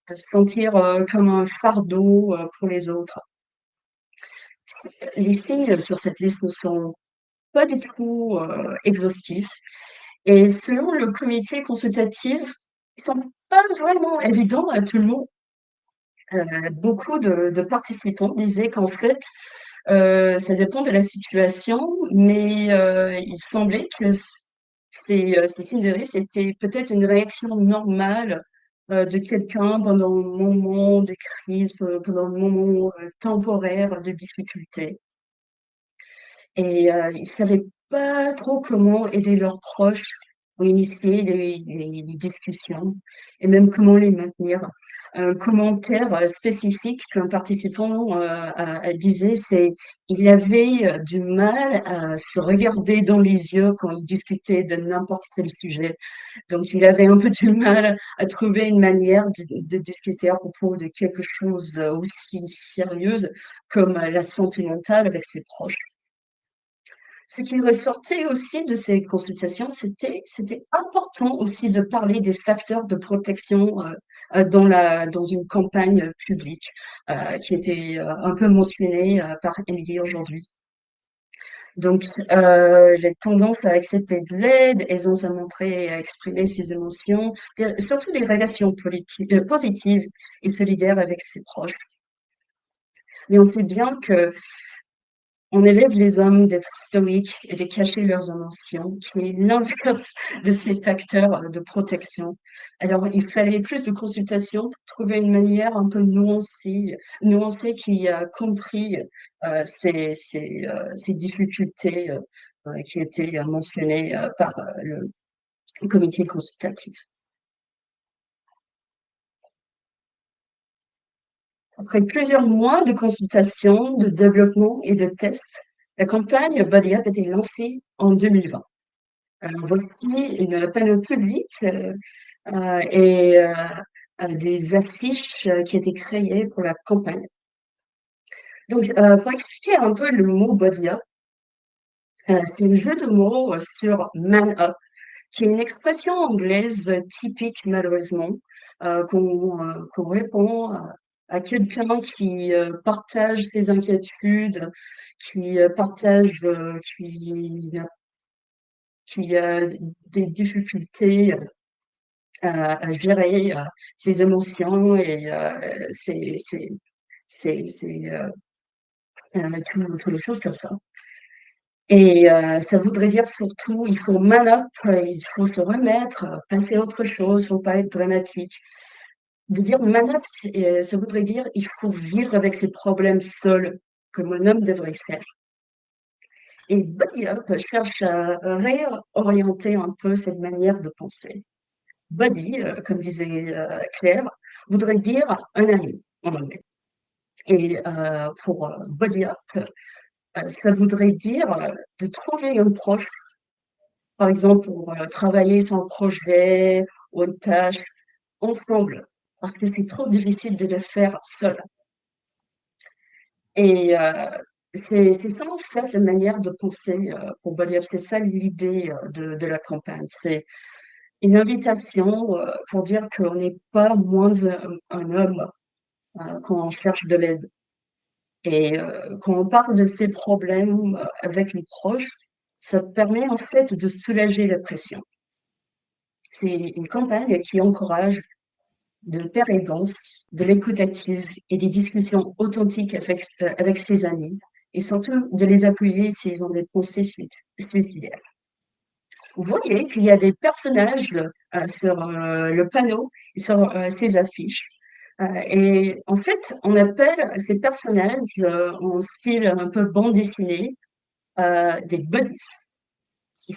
de se sentir comme un fardeau pour les autres. Les signes sur cette liste ne sont pas du tout exhaustifs et selon le comité consultatif, ils sont pas vraiment évidents à tout le monde. Beaucoup de participants disaient qu'en fait, ça dépend de la situation, mais il semblait que ces signes de risque étaient peut-être une réaction normale de quelqu'un pendant un moment de crise, pendant un moment temporaire de difficulté. Et ils savaient pas trop comment aider leurs proches ou initier les discussions et même comment les maintenir. Un commentaire spécifique qu'un participant disait, c'est il avait du mal à se regarder dans les yeux quand il discutait de n'importe quel sujet. Donc il avait un peu du mal à trouver une manière de discuter à propos de quelque chose aussi sérieuse comme la santé mentale avec ses proches. Ce qui ressortait aussi de ces consultations, c'était important aussi de parler des facteurs de protection dans une campagne publique qui était un peu mentionnée par Émilie aujourd'hui. Donc, j'ai tendance à accepter de l'aide, aisance à montrer et à exprimer ses émotions, surtout des relations positives et solidaires avec ses proches. Mais on sait bien que on élève les hommes d'être stoïques et de cacher leurs émotions, qui est l'inverse de ces facteurs de protection. Alors, il fallait plus de consultations pour trouver une manière un peu nuancée qui a compris ces difficultés qui étaient mentionnées par le comité consultatif. Après plusieurs mois de consultations, de développement et de tests, la campagne Body Up a été lancée en 2020. Alors voici une panneau publique et des affiches qui étaient créées pour la campagne. Donc, pour expliquer un peu le mot Body Up, c'est un jeu de mots sur Man Up, qui est une expression anglaise typique malheureusement, qu'on répond à quelqu'un qui partage ses inquiétudes, qui partage, qui a des difficultés à gérer ses émotions et toutes les choses comme ça. Et ça voudrait dire surtout, il faut man up, il faut se remettre, passer à autre chose, faut pas être dramatique. De dire man up, ça voudrait dire, il faut vivre avec ses problèmes seul, comme un homme devrait faire. Et Body Up cherche à réorienter un peu cette manière de penser. body, comme disait Claire, voudrait dire un ami en anglais. Et pour body up, ça voudrait dire de trouver un proche, par exemple pour travailler sur un projet ou une tâche ensemble, parce que c'est trop difficile de le faire seul. Et c'est ça en fait la manière de penser pour Body Up. C'est ça l'idée de la campagne. C'est une invitation pour dire qu'on n'est pas moins un homme quand on cherche de l'aide. Et quand on parle de ces problèmes avec les proches, ça permet en fait de soulager la pression. C'est une campagne qui encourage de pair et danse, de l'écoute active et des discussions authentiques avec ses amis, et surtout de les appuyer s'ils ont des pensées suicidaires. Vous voyez qu'il y a des personnages sur le panneau et sur ces affiches. Et en fait, on appelle ces personnages en style un peu bande dessinée des buddies.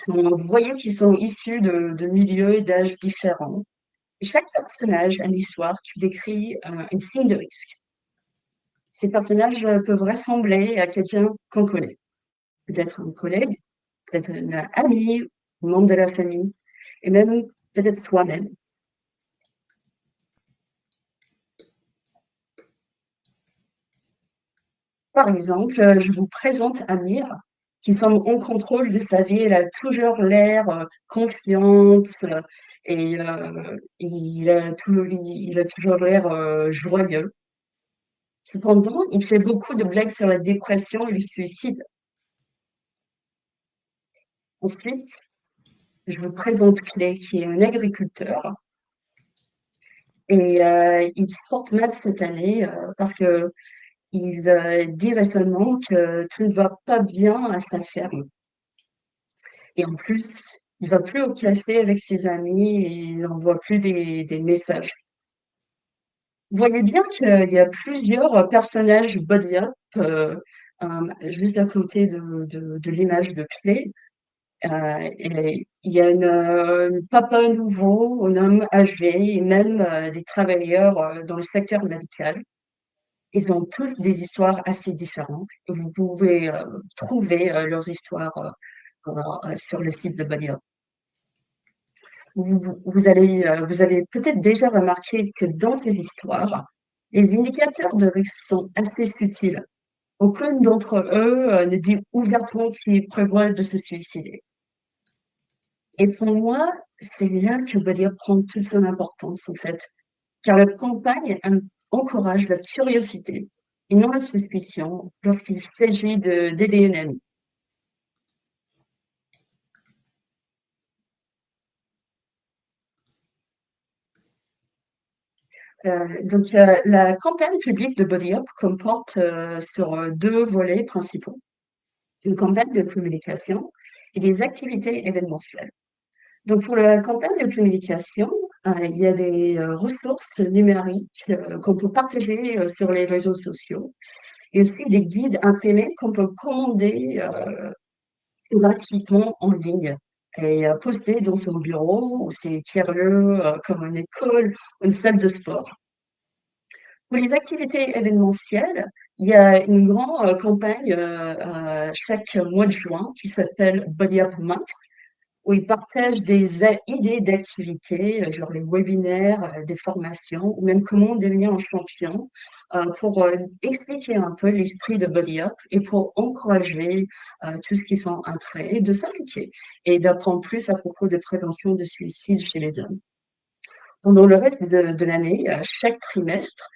Vous voyez qu'ils sont issus de milieux et d'âges différents. Et chaque personnage a une histoire qui décrit un signe de risque. Ces personnages peuvent ressembler à quelqu'un qu'on connaît. Peut-être un collègue, peut-être un ami, un membre de la famille, et même peut-être soi-même. Par exemple, je vous présente Amir, qui semble en contrôle de sa vie. Elle a toujours l'air confiante et il a toujours l'air joyeux. Cependant, il fait beaucoup de blagues sur la dépression et le suicide. Ensuite, je vous présente Clay, qui est un agriculteur. Et il se porte mal cette année parce que il dit récemment que tout ne va pas bien à sa ferme. Et en plus, il va plus au café avec ses amis et il n'envoie plus des messages. Vous voyez bien qu'il y a plusieurs personnages body up juste à côté de l'image de Clay. Et il y a un papa nouveau, un homme âgé et même des travailleurs dans le secteur médical. Ils ont tous des histoires assez différentes et vous pouvez trouver leurs histoires sur le site de Body Up. Vous allez peut-être déjà remarquer que dans ces histoires, les indicateurs de risque sont assez subtils. Aucun d'entre eux ne dit ouvertement qu'il prévoit de se suicider. Et pour moi, c'est là que Body Up prend toute son importance, en fait, car la campagne encourage la curiosité et non la suspicion lorsqu'il s'agit d'aider un ami. Donc, la campagne publique de Body Up comporte sur deux volets principaux, une campagne de communication et des activités événementielles. Donc, pour la campagne de communication, il y a des ressources numériques qu'on peut partager sur les réseaux sociaux et aussi des guides imprimés qu'on peut commander gratuitement en ligne et poster dans son bureau ou ses tiers-lieux comme une école ou une salle de sport. Pour les activités événementielles, il y a une grande campagne chaque mois de juin qui s'appelle Body Up Month, où ils partagent des idées d'activités, genre les webinaires, des formations, ou même comment devenir un champion, pour expliquer un peu l'esprit de Body Up et pour encourager tous ceux qui sont entrés de s'impliquer et d'apprendre plus à propos de prévention de suicide chez les hommes. Pendant le reste de l'année, chaque trimestre,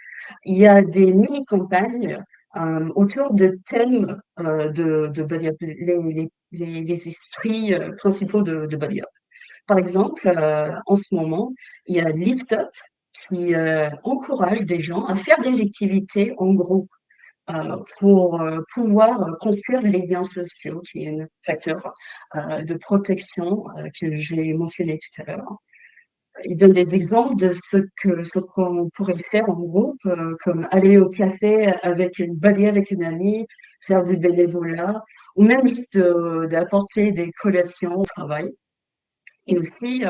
il y a des mini-campagnes autour de thèmes de Body Up, les esprits principaux de Body Up. Par exemple, en ce moment, il y a Lift Up qui encourage des gens à faire des activités en groupe pour pouvoir construire les liens sociaux, qui est un facteur de protection que j'ai mentionné tout à l'heure. Il donne des exemples de ce qu'on pourrait faire en groupe, comme aller au café avec une amie, faire du bénévolat, ou même juste d'apporter des collations au travail. Et aussi,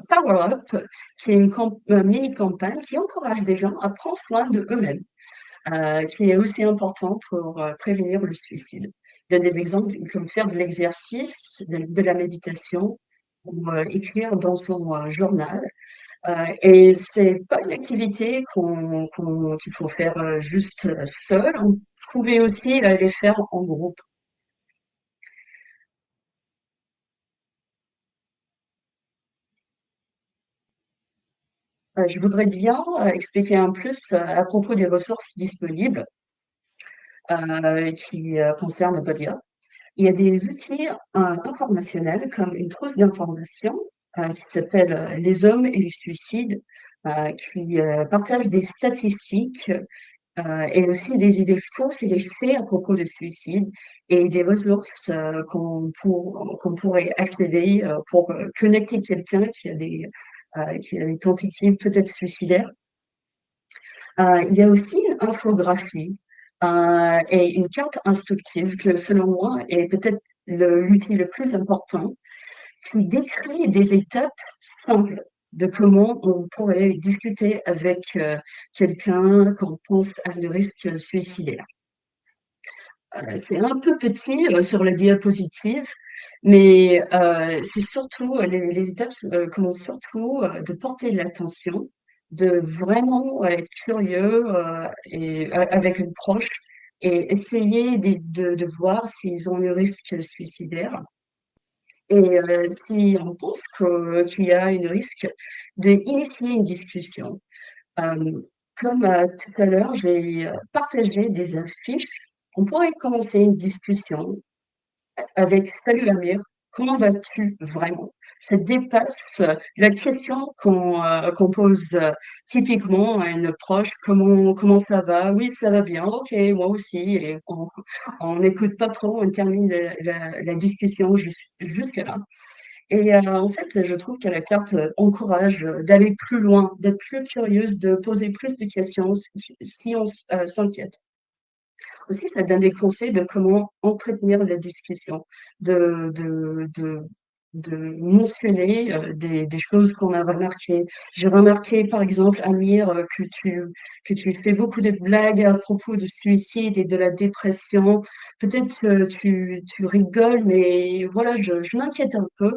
Power Up, qui est une mini-campagne qui encourage des gens à prendre soin de eux-mêmes, qui est aussi important pour prévenir le suicide. Je donne des exemples comme faire de l'exercice, de la méditation ou écrire dans son journal. Et c'est pas une activité qu'il faut faire juste seul. On pouvait aussi les faire en groupe. Je voudrais bien expliquer un plus à propos des ressources disponibles qui concernent Bodia. Il y a des outils informationnels comme une trousse d'informations qui s'appelle Les hommes et les suicides, qui partage des statistiques et aussi des idées fausses et des faits à propos de suicide et des ressources qu'on pourrait accéder pour connecter quelqu'un qui a des tentatives peut-être suicidaires. Il y a aussi une infographie et une carte instructive que, selon moi, est peut-être l'outil le plus important, qui décrit des étapes simples de comment on pourrait discuter avec quelqu'un quand on pense à un risque suicidaire. C'est un peu petit sur la diapositive, mais c'est surtout, les étapes commencent surtout de porter de l'attention, de vraiment être curieux et avec une proche et essayer de voir s'ils ont le risque suicidaire. Et si on pense qu'il y a un risque d'initier une discussion. Comme tout à l'heure, j'ai partagé des affiches. On pourrait commencer une discussion avec «Salut Amir, comment vas-tu vraiment?» Ça dépasse la question qu'on pose typiquement à une proche: «Comment ça va?» «Oui, ça va bien». «OK, moi aussi» et on n'écoute pas trop, on termine la discussion jusque-là. Et en fait, je trouve que la carte encourage d'aller plus loin, d'être plus curieuse, de poser plus de questions si on s'inquiète. Aussi, ça donne des conseils de comment entretenir la discussion, de de de de mentionner, des choses qu'on a remarquées. J'ai remarqué, par exemple, Amir, que tu fais beaucoup de blagues à propos du suicide et de la dépression. Peut-être, tu rigoles, mais voilà, je m'inquiète un peu,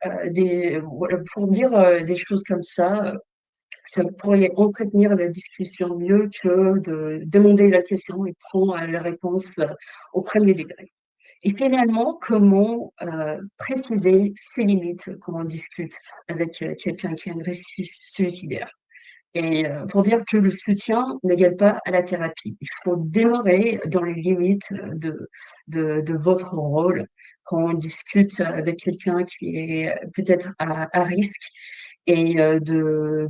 voilà, pour dire, des choses comme ça pourrait entretenir la discussion mieux que de demander la question et prendre la réponse au premier degré. Et finalement, comment préciser ses limites quand on discute avec quelqu'un qui a une risque suicidaire. Et pour dire que le soutien n'égale pas à la thérapie. Il faut démarrer dans les limites de votre rôle quand on discute avec quelqu'un qui est peut-être à risque et de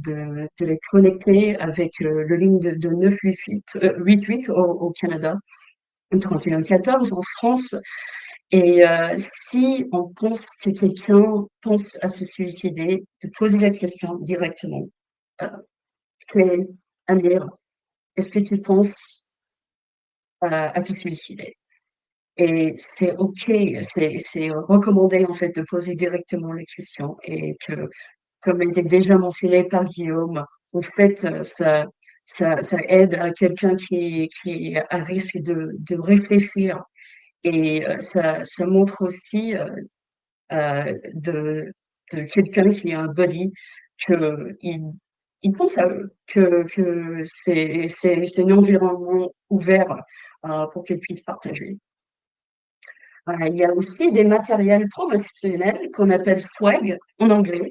les connecter avec le ligne de 988 au Canada, 3114 en France. Et si on pense que quelqu'un pense à se suicider, de poser la question directement. «Mais Amir, est-ce que tu penses à te suicider?» Et c'est OK, c'est recommandé en fait de poser directement les questions et que, comme était déjà mentionné par Guillaume, en fait, ça aide à quelqu'un qui est à risque de réfléchir et ça montre aussi, de quelqu'un qui a un buddy qu'il pense à eux, que c'est un environnement ouvert, pour qu'ils puissent partager. Il y a aussi des matériels promotionnels qu'on appelle swag en anglais,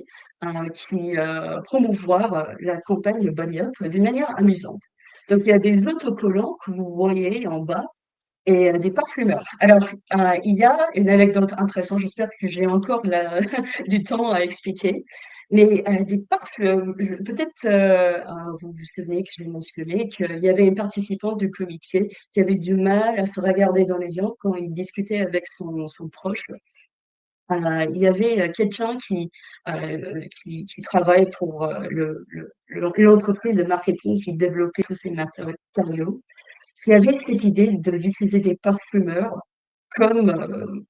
qui promouvoir la campagne Bunny Up d'une manière amusante. Donc il y a des autocollants que vous voyez en bas et des parfumeurs. Alors, il y a une anecdote intéressante, j'espère que j'ai encore du temps à expliquer, mais des parfums, peut-être vous vous souvenez que j'ai mentionné qu'il y avait une participante du comité qui avait du mal à se regarder dans les yeux quand il discutait avec son proche. Il y avait quelqu'un qui travaille pour l'entreprise de marketing qui développait tous ces matériaux, qui avait cette idée d'utiliser des parfumeurs comme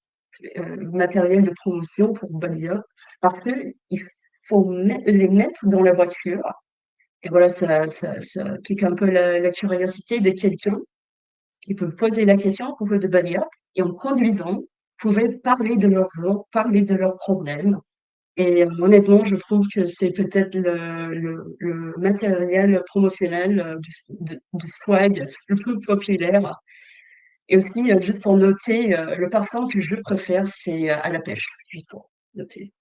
matériel de promotion pour Balia parce qu'ils faut les mettre dans la voiture. Et voilà, ça pique un peu la curiosité de quelqu'un. Ils peuvent poser la question à propos de body up et en conduisant, pouvaient parler de leur jour, parler de leurs problèmes. Et honnêtement, je trouve que c'est peut-être le matériel promotionnel du swag le plus populaire. Et aussi, juste pour noter, le parfum que je préfère, c'est à la pêche, juste pour noter.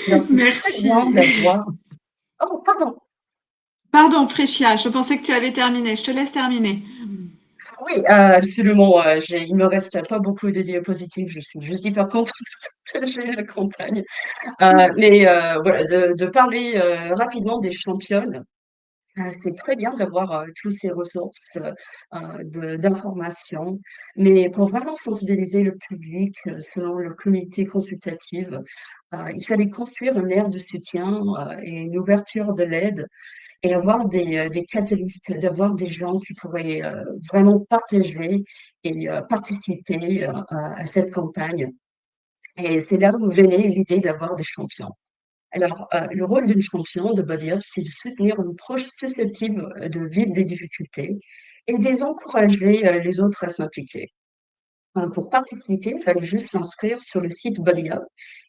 Alors, c'est très bien Merci. d'avoir. Oh, pardon. Pardon, Fréchia, je pensais que tu avais terminé. Je te laisse terminer. Oui, absolument. Il me reste pas beaucoup de diapositives. Je suis juste hyper contente de partager la campagne. Mais voilà, de parler rapidement des championnes. C'est très bien d'avoir tous ces ressources d'informations, mais pour vraiment sensibiliser le public, selon le comité consultatif, il fallait construire une aire de soutien et une ouverture de l'aide et avoir des catalystes, d'avoir des gens qui pourraient vraiment partager et participer à cette campagne. Et c'est là où venait l'idée d'avoir des champions. Alors, le rôle d'une champion de body up, c'est de soutenir une proche susceptible de vivre des difficultés et de les encourager les autres à s'impliquer. Pour participer, il fallait juste s'inscrire sur le site Body Up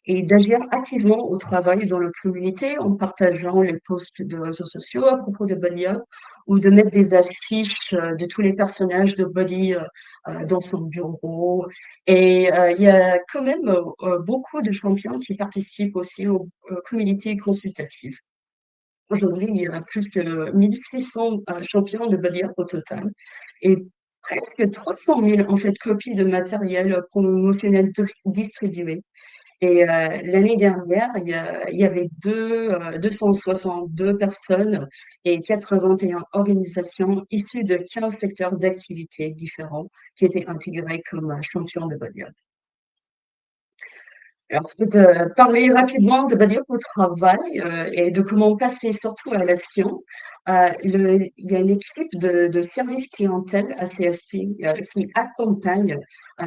et d'agir activement au travail dans la communauté en partageant les posts de réseaux sociaux à propos de Body Up ou de mettre des affiches de tous les personnages de Body dans son bureau. Et il y a quand même beaucoup de champions qui participent aussi aux communautés consultatives. Aujourd'hui, il y a plus que 1600 champions de body up au total et presque 300 000 en fait copies de matériel promotionnel distribuées. Et l'année dernière, il y avait 262 personnes et 81 organisations issues de 15 secteurs d'activité différents qui étaient intégrés comme champions de body up. Alors, peut-être parler rapidement de body up au travail et de comment passer surtout à l'action. Il y a une équipe de service clientèle à CSP qui accompagne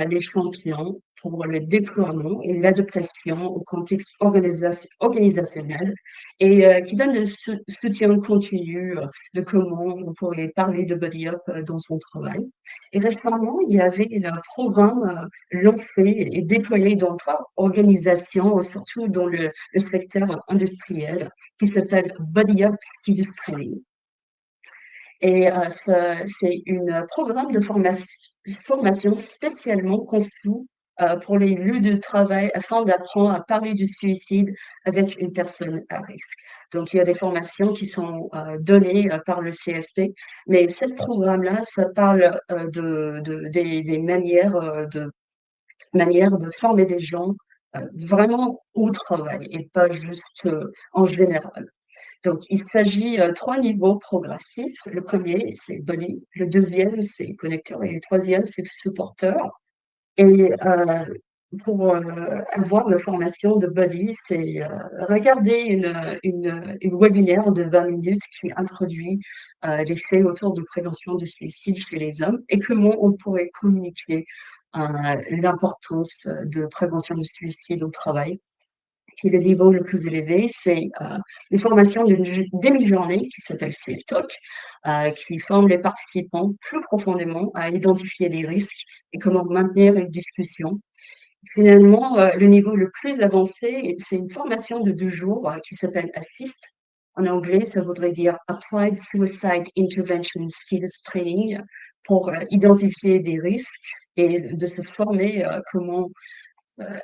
les champions pour le déploiement et l'adaptation au contexte organisationnel et qui donne le soutien continu de comment on pourrait parler de body up dans son travail. Et récemment, il y avait un programme lancé et déployé dans 3 organisations, surtout dans le secteur industriel, qui s'appelle Body Up Skills Training. Et c'est un programme de formation spécialement conçu pour les lieux de travail afin d'apprendre à parler du suicide avec une personne à risque. Donc, il y a des formations qui sont données par le CSP, mais ce programme-là, ça parle des manières de former des gens vraiment au travail et pas juste en général. Donc, il s'agit 3 niveaux progressifs. Le premier, c'est body, le deuxième, c'est connecteur et le troisième, c'est supporteur. Et pour avoir la formation de body, c'est regarder une webinaire de 20 minutes qui introduit les faits autour de prévention du suicide chez les hommes et comment on pourrait communiquer l'importance de prévention du suicide au travail. Puis le niveau le plus élevé, c'est une formation d'une demi-journée qui s'appelle Safe Talk, qui forme les participants plus profondément à identifier les risques et comment maintenir une discussion. Finalement, le niveau le plus avancé, c'est une formation de 2 jours qui s'appelle ASSIST. En anglais, ça voudrait dire Applied Suicide Intervention Skills Training pour identifier des risques et de se former comment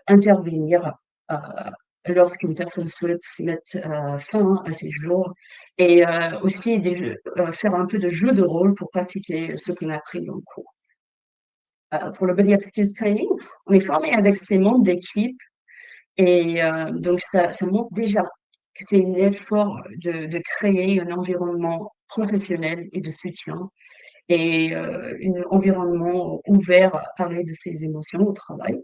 intervenir lorsqu'une personne souhaite se mettre fin à ses jours et aussi faire un peu de jeu de rôle pour pratiquer ce qu'on a appris dans le cours. Pour le Body Up Skills Training, on est formé avec ces membres d'équipe et donc ça montre déjà que c'est un effort de créer un environnement professionnel et de soutien et un environnement ouvert à parler de ses émotions au travail.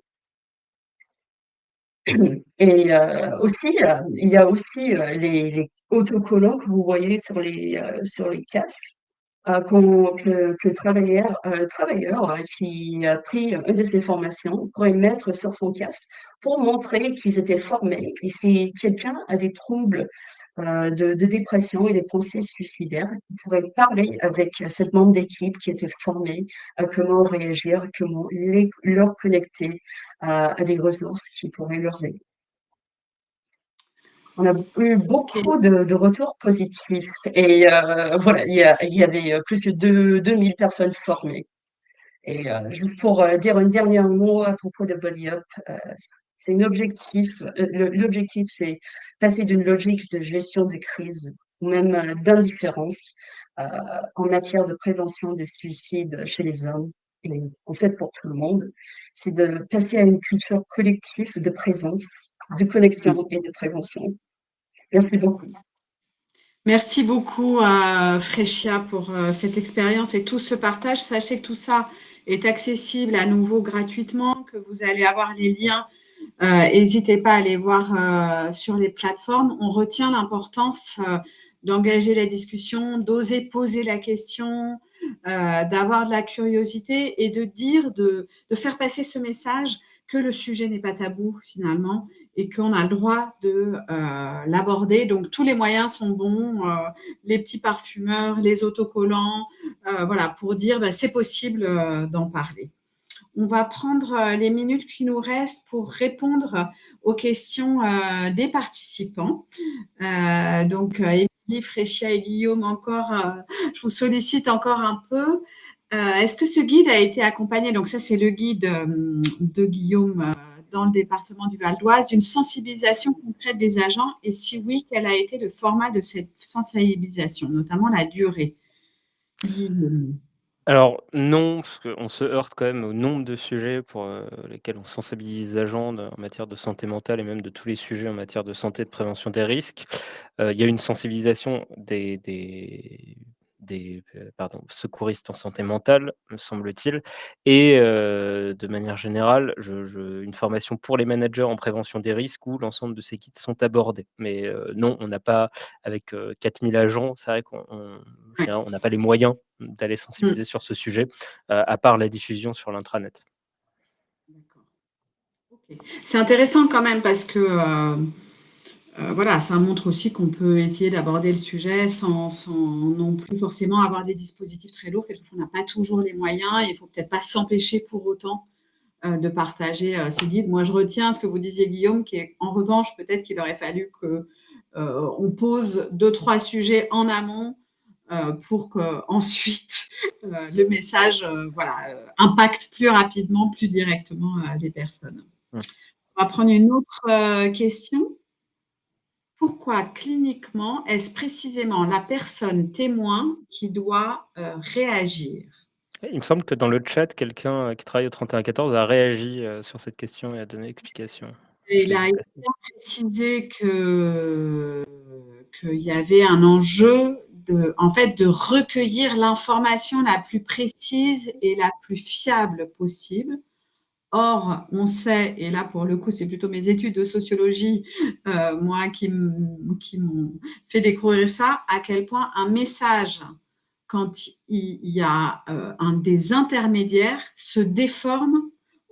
Et aussi, il y a aussi les autocollants que vous voyez sur les casques. que le travailleur qui a pris une de ces formations pourrait mettre sur son casque pour montrer qu'ils étaient formés et si quelqu'un a des troubles de dépression et des pensées suicidaires, il pourrait parler avec cette membre d'équipe qui était formée à comment réagir, comment leur connecter à des ressources qui pourraient leur aider. On a eu Ok. beaucoup de retours positifs et voilà, il y avait plus que 2000 personnes formées. Et juste pour dire un dernier mot à propos de Body Up, c'est un objectif. L'objectif, c'est passer d'une logique de gestion des crises ou même d'indifférence euh, en matière de prévention de suicide chez les hommes et en fait pour tout le monde, c'est de passer à une culture collective de présence, de connexion et de prévention. Merci beaucoup. Merci beaucoup, Fréchia, pour cette expérience et tout ce partage. Sachez que tout ça est accessible à nouveau gratuitement, que vous allez avoir les liens. N'hésitez pas à aller voir sur les plateformes. On retient l'importance d'engager la discussion, d'oser poser la question, d'avoir de la curiosité et de faire passer ce message que le sujet n'est pas tabou finalement et qu'on a le droit de l'aborder. Donc tous les moyens sont bons, les petits parfumeurs, les autocollants, voilà, pour dire c'est possible d'en parler. On va prendre les minutes qui nous restent pour répondre aux questions des participants. Donc, Émilie, Fréchia et Guillaume, je vous sollicite encore un peu. Est-ce que ce guide a été accompagné, donc ça c'est le guide de Guillaume dans le département du Val d'Oise, d'une sensibilisation concrète des agents et si oui, quel a été le format de cette sensibilisation, notamment la durée? Guillaume. Alors non, parce qu'on se heurte quand même au nombre de sujets pour, lesquels on sensibilise les agents en matière de santé mentale et même de tous les sujets en matière de santé et de prévention des risques. Il y a une sensibilisation des secouristes en santé mentale, me semble-t-il et de manière générale, une formation pour les managers en prévention des risques où l'ensemble de ces kits sont abordés. Mais non, on n'a pas avec, 4 000 agents, c'est vrai je Ouais. dirais, on n'a pas les moyens d'aller sensibiliser sur ce sujet, à part la diffusion sur l'intranet. D'accord. Ok. C'est intéressant quand même parce que voilà, ça montre aussi qu'on peut essayer d'aborder le sujet sans non plus forcément avoir des dispositifs très lourds. Quelquefois, on n'a pas toujours les moyens et il ne faut peut-être pas s'empêcher pour autant de partager ces guides. Moi, je retiens ce que vous disiez, Guillaume, qui est en revanche, peut-être qu'il aurait fallu qu'on pose 2-3 sujets en amont pour qu'ensuite le message impacte plus rapidement, plus directement les personnes. Mmh. On va prendre une autre question. Pourquoi cliniquement est-ce précisément la personne témoin qui doit réagir? Il me semble que dans le chat, quelqu'un, qui travaille au 3114 a réagi, sur cette question et a donné explication. Et Je il l'ai a vu passer. bien précisé qu'il y avait un enjeu en fait, de recueillir l'information la plus précise et la plus fiable possible. Or, on sait, et là pour le coup, c'est plutôt mes études de sociologie, moi, qui m'ont fait découvrir ça, à quel point un message, quand il y a un des intermédiaires, se déforme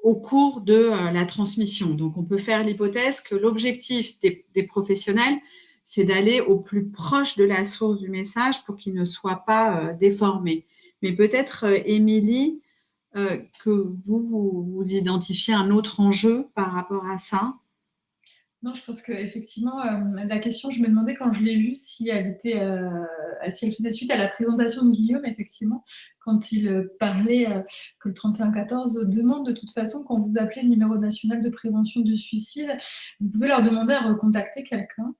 au cours de la transmission. Donc, on peut faire l'hypothèse que l'objectif des professionnels, c'est d'aller au plus proche de la source du message pour qu'il ne soit pas déformé. Mais peut-être, Émilie, que vous identifiez un autre enjeu par rapport à ça? Non, je pense qu'effectivement, la question, je me demandais quand je l'ai lue si elle faisait suite à la présentation de Guillaume, effectivement, quand il parlait que le 3114 demande de toute façon, quand vous appelez le numéro national de prévention du suicide, vous pouvez leur demander à recontacter quelqu'un.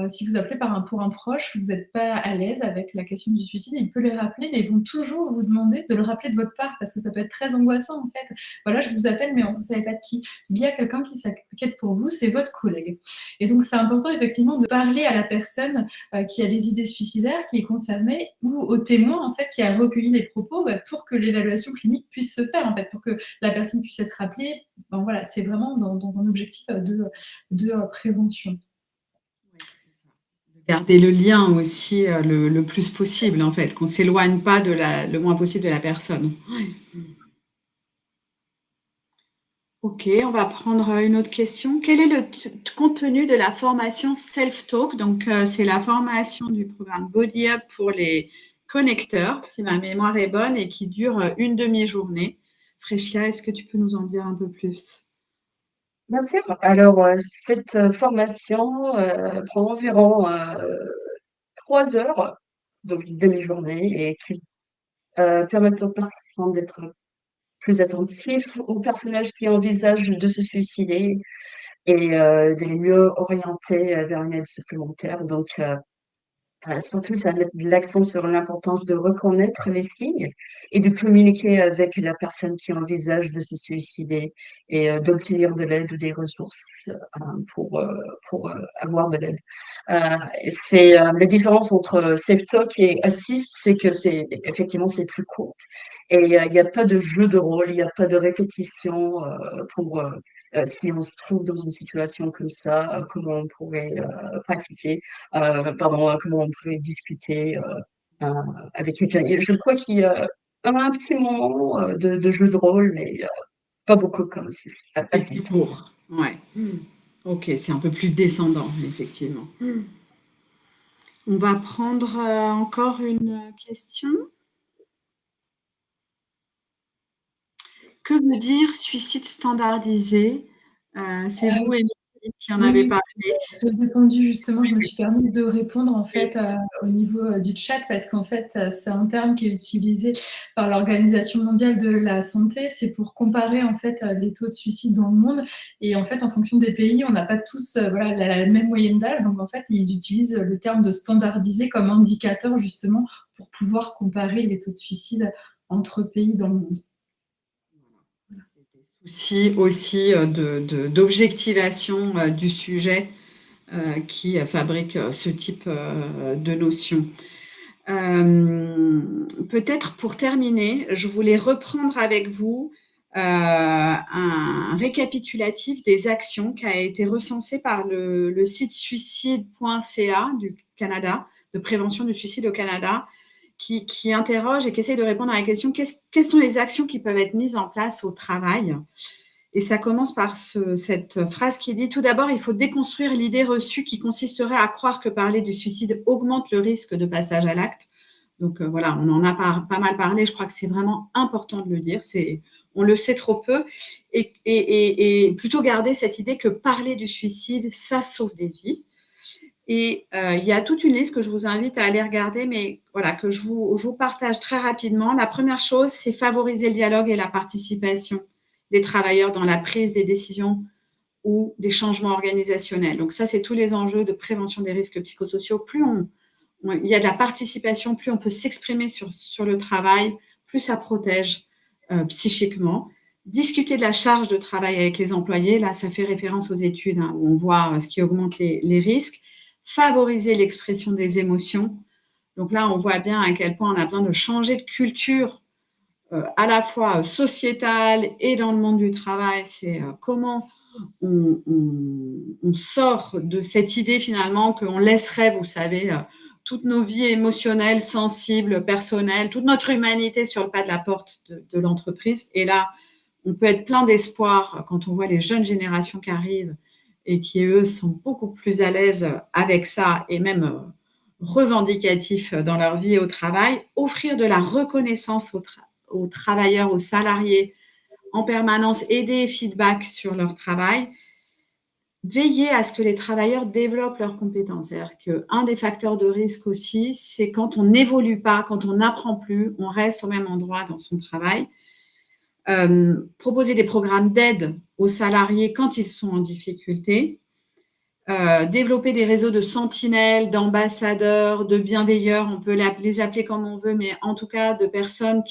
Si vous appelez pour un proche, que vous n'êtes pas à l'aise avec la question du suicide, il peut les rappeler, mais ils vont toujours vous demander de le rappeler de votre part, parce que ça peut être très angoissant, en fait. Voilà, je vous appelle, mais vous ne savez pas de qui. Il y a quelqu'un qui s'inquiète pour vous, c'est votre collègue. Et donc, c'est important effectivement de parler à la personne qui a les idées suicidaires, qui est concernée, ou au témoin en fait qui a recueilli les propos pour que l'évaluation clinique puisse se faire, en fait, pour que la personne puisse être rappelée. Ben, voilà, c'est vraiment dans un objectif de prévention. Oui, c'est ça. De garder le lien aussi le plus possible, en fait, qu'on ne s'éloigne pas le moins possible de la personne. Ok, on va prendre une autre question. Quel est le contenu de la formation Self-Talk? Donc, c'est la formation du programme Body Up pour les connecteurs, si ma mémoire est bonne, et qui dure une demi-journée. Fréchia, est-ce que tu peux nous en dire un peu plus? Bien sûr. Alors, cette formation prend environ 3 heures, donc une demi-journée, et qui permettent aux participants d'être plus attentifs aux personnages qui envisagent de se suicider et de les mieux orienter vers une aide supplémentaire. Donc, surtout, ça met l'accent sur l'importance de reconnaître les signes et de communiquer avec la personne qui envisage de se suicider et d'obtenir de l'aide ou des ressources pour, pour avoir de l'aide. C'est la différence entre self-talk et assist, c'est que c'est effectivement c'est plus court et il y a pas de jeu de rôle, il y a pas de répétition pour si on se trouve dans une situation comme ça, comment on pourrait pratiquer comment on pouvait discuter avec quelqu'un. Et je crois qu'il y a un petit moment de jeu de rôle, mais pas beaucoup comme c'est C'est plus court. Ouais. Ok, c'est un peu plus descendant, effectivement. On va prendre encore une question. Que veut dire suicide standardisé? C'est vous, Émilie, qui en avez parlé. J'ai répondu justement, je me suis permise de répondre en fait au niveau du chat parce qu'en fait c'est un terme qui est utilisé par l'Organisation mondiale de la santé, c'est pour comparer en fait les taux de suicide dans le monde et en fait en fonction des pays on n'a pas tous voilà, la même moyenne d'âge, donc en fait ils utilisent le terme de standardisé comme indicateur justement pour pouvoir comparer les taux de suicide entre pays dans le monde. Souci aussi d'objectivation du sujet qui fabrique ce type de notion. Peut-être pour terminer, je voulais reprendre avec vous un récapitulatif des actions qui a été recensé par le site suicide.ca du Canada, de prévention du suicide au Canada, qui interroge et qui essaie de répondre à la question quelles sont les actions qui peuvent être mises en place au travail. Et ça commence par cette phrase qui dit « Tout d'abord, il faut déconstruire l'idée reçue qui consisterait à croire que parler du suicide augmente le risque de passage à l'acte. » Donc voilà, on en a pas mal parlé. Je crois que c'est vraiment important de le dire. On le sait trop peu. Et plutôt garder cette idée que parler du suicide, ça sauve des vies. Et il y a toute une liste que je vous invite à aller regarder, mais voilà, que je vous partage très rapidement. La première chose, c'est favoriser le dialogue et la participation des travailleurs dans la prise des décisions ou des changements organisationnels. Donc ça, c'est tous les enjeux de prévention des risques psychosociaux. Plus il y a de la participation, plus on peut s'exprimer sur le travail, plus ça protège psychiquement. Discuter de la charge de travail avec les employés, là, ça fait référence aux études où on voit ce qui augmente les risques. Favoriser l'expression des émotions. Donc là, on voit bien à quel point on a besoin de changer de culture à la fois sociétale et dans le monde du travail. C'est comment on sort de cette idée finalement qu'on laisserait, vous savez, toutes nos vies émotionnelles, sensibles, personnelles, toute notre humanité sur le pas de la porte de l'entreprise. Et là, on peut être plein d'espoir quand on voit les jeunes générations qui arrivent et qui, eux, sont beaucoup plus à l'aise avec ça et même revendicatifs dans leur vie et au travail. Offrir de la reconnaissance aux travailleurs, aux salariés en permanence, aider feedback sur leur travail. Veiller à ce que les travailleurs développent leurs compétences. C'est-à-dire qu'un des facteurs de risque aussi, c'est quand on n'évolue pas, quand on n'apprend plus, on reste au même endroit dans son travail. Proposer des programmes d'aide aux salariés quand ils sont en difficulté, développer des réseaux de sentinelles, d'ambassadeurs, de bienveilleurs, on peut les appeler comme on veut, mais en tout cas de personnes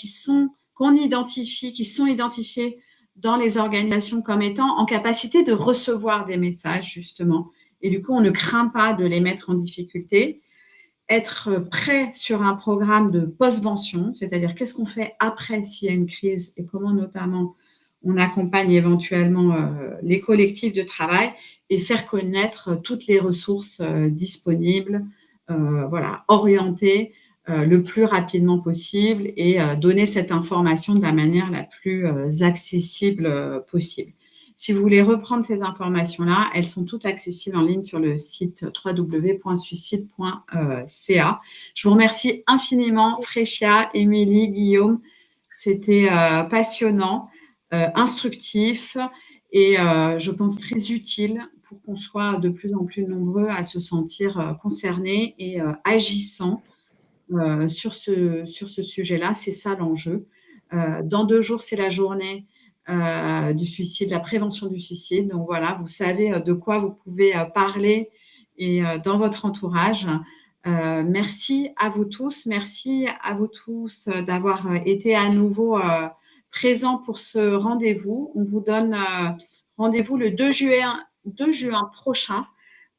qu'on identifie, qui sont identifiées dans les organisations comme étant en capacité de recevoir des messages, justement. Et du coup, on ne craint pas de les mettre en difficulté. Être prêt sur un programme de postvention, c'est-à-dire qu'est-ce qu'on fait après s'il y a une crise et comment notamment on accompagne éventuellement les collectifs de travail et faire connaître toutes les ressources disponibles voilà, orienter le plus rapidement possible et donner cette information de la manière la plus accessible possible. Si vous voulez reprendre ces informations-là, elles sont toutes accessibles en ligne sur le site www.suicide.ca. Je vous remercie infiniment, Fréchia, Émilie, Guillaume. C'était passionnant, instructif et je pense très utile pour qu'on soit de plus en plus nombreux à se sentir concernés et agissants sur ce sujet-là. C'est ça l'enjeu. Dans 2 jours, c'est la journée du suicide, la prévention du suicide. Donc voilà, vous savez de quoi vous pouvez parler et dans votre entourage. Merci à vous tous d'avoir été à nouveau présents pour ce rendez-vous. On vous donne rendez-vous le 2 juin prochain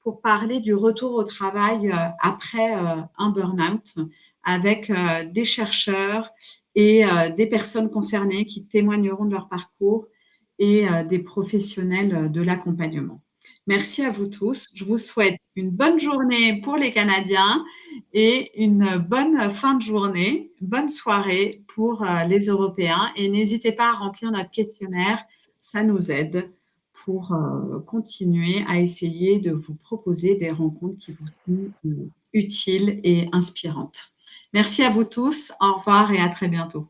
pour parler du retour au travail après un burn-out avec des chercheurs et des personnes concernées qui témoigneront de leur parcours et des professionnels de l'accompagnement. Merci à vous tous. Je vous souhaite une bonne journée pour les Canadiens et une bonne fin de journée, bonne soirée pour les Européens. Et n'hésitez pas à remplir notre questionnaire, ça nous aide pour continuer à essayer de vous proposer des rencontres qui vous sont utiles et inspirantes. Merci à vous tous. Au revoir et à très bientôt.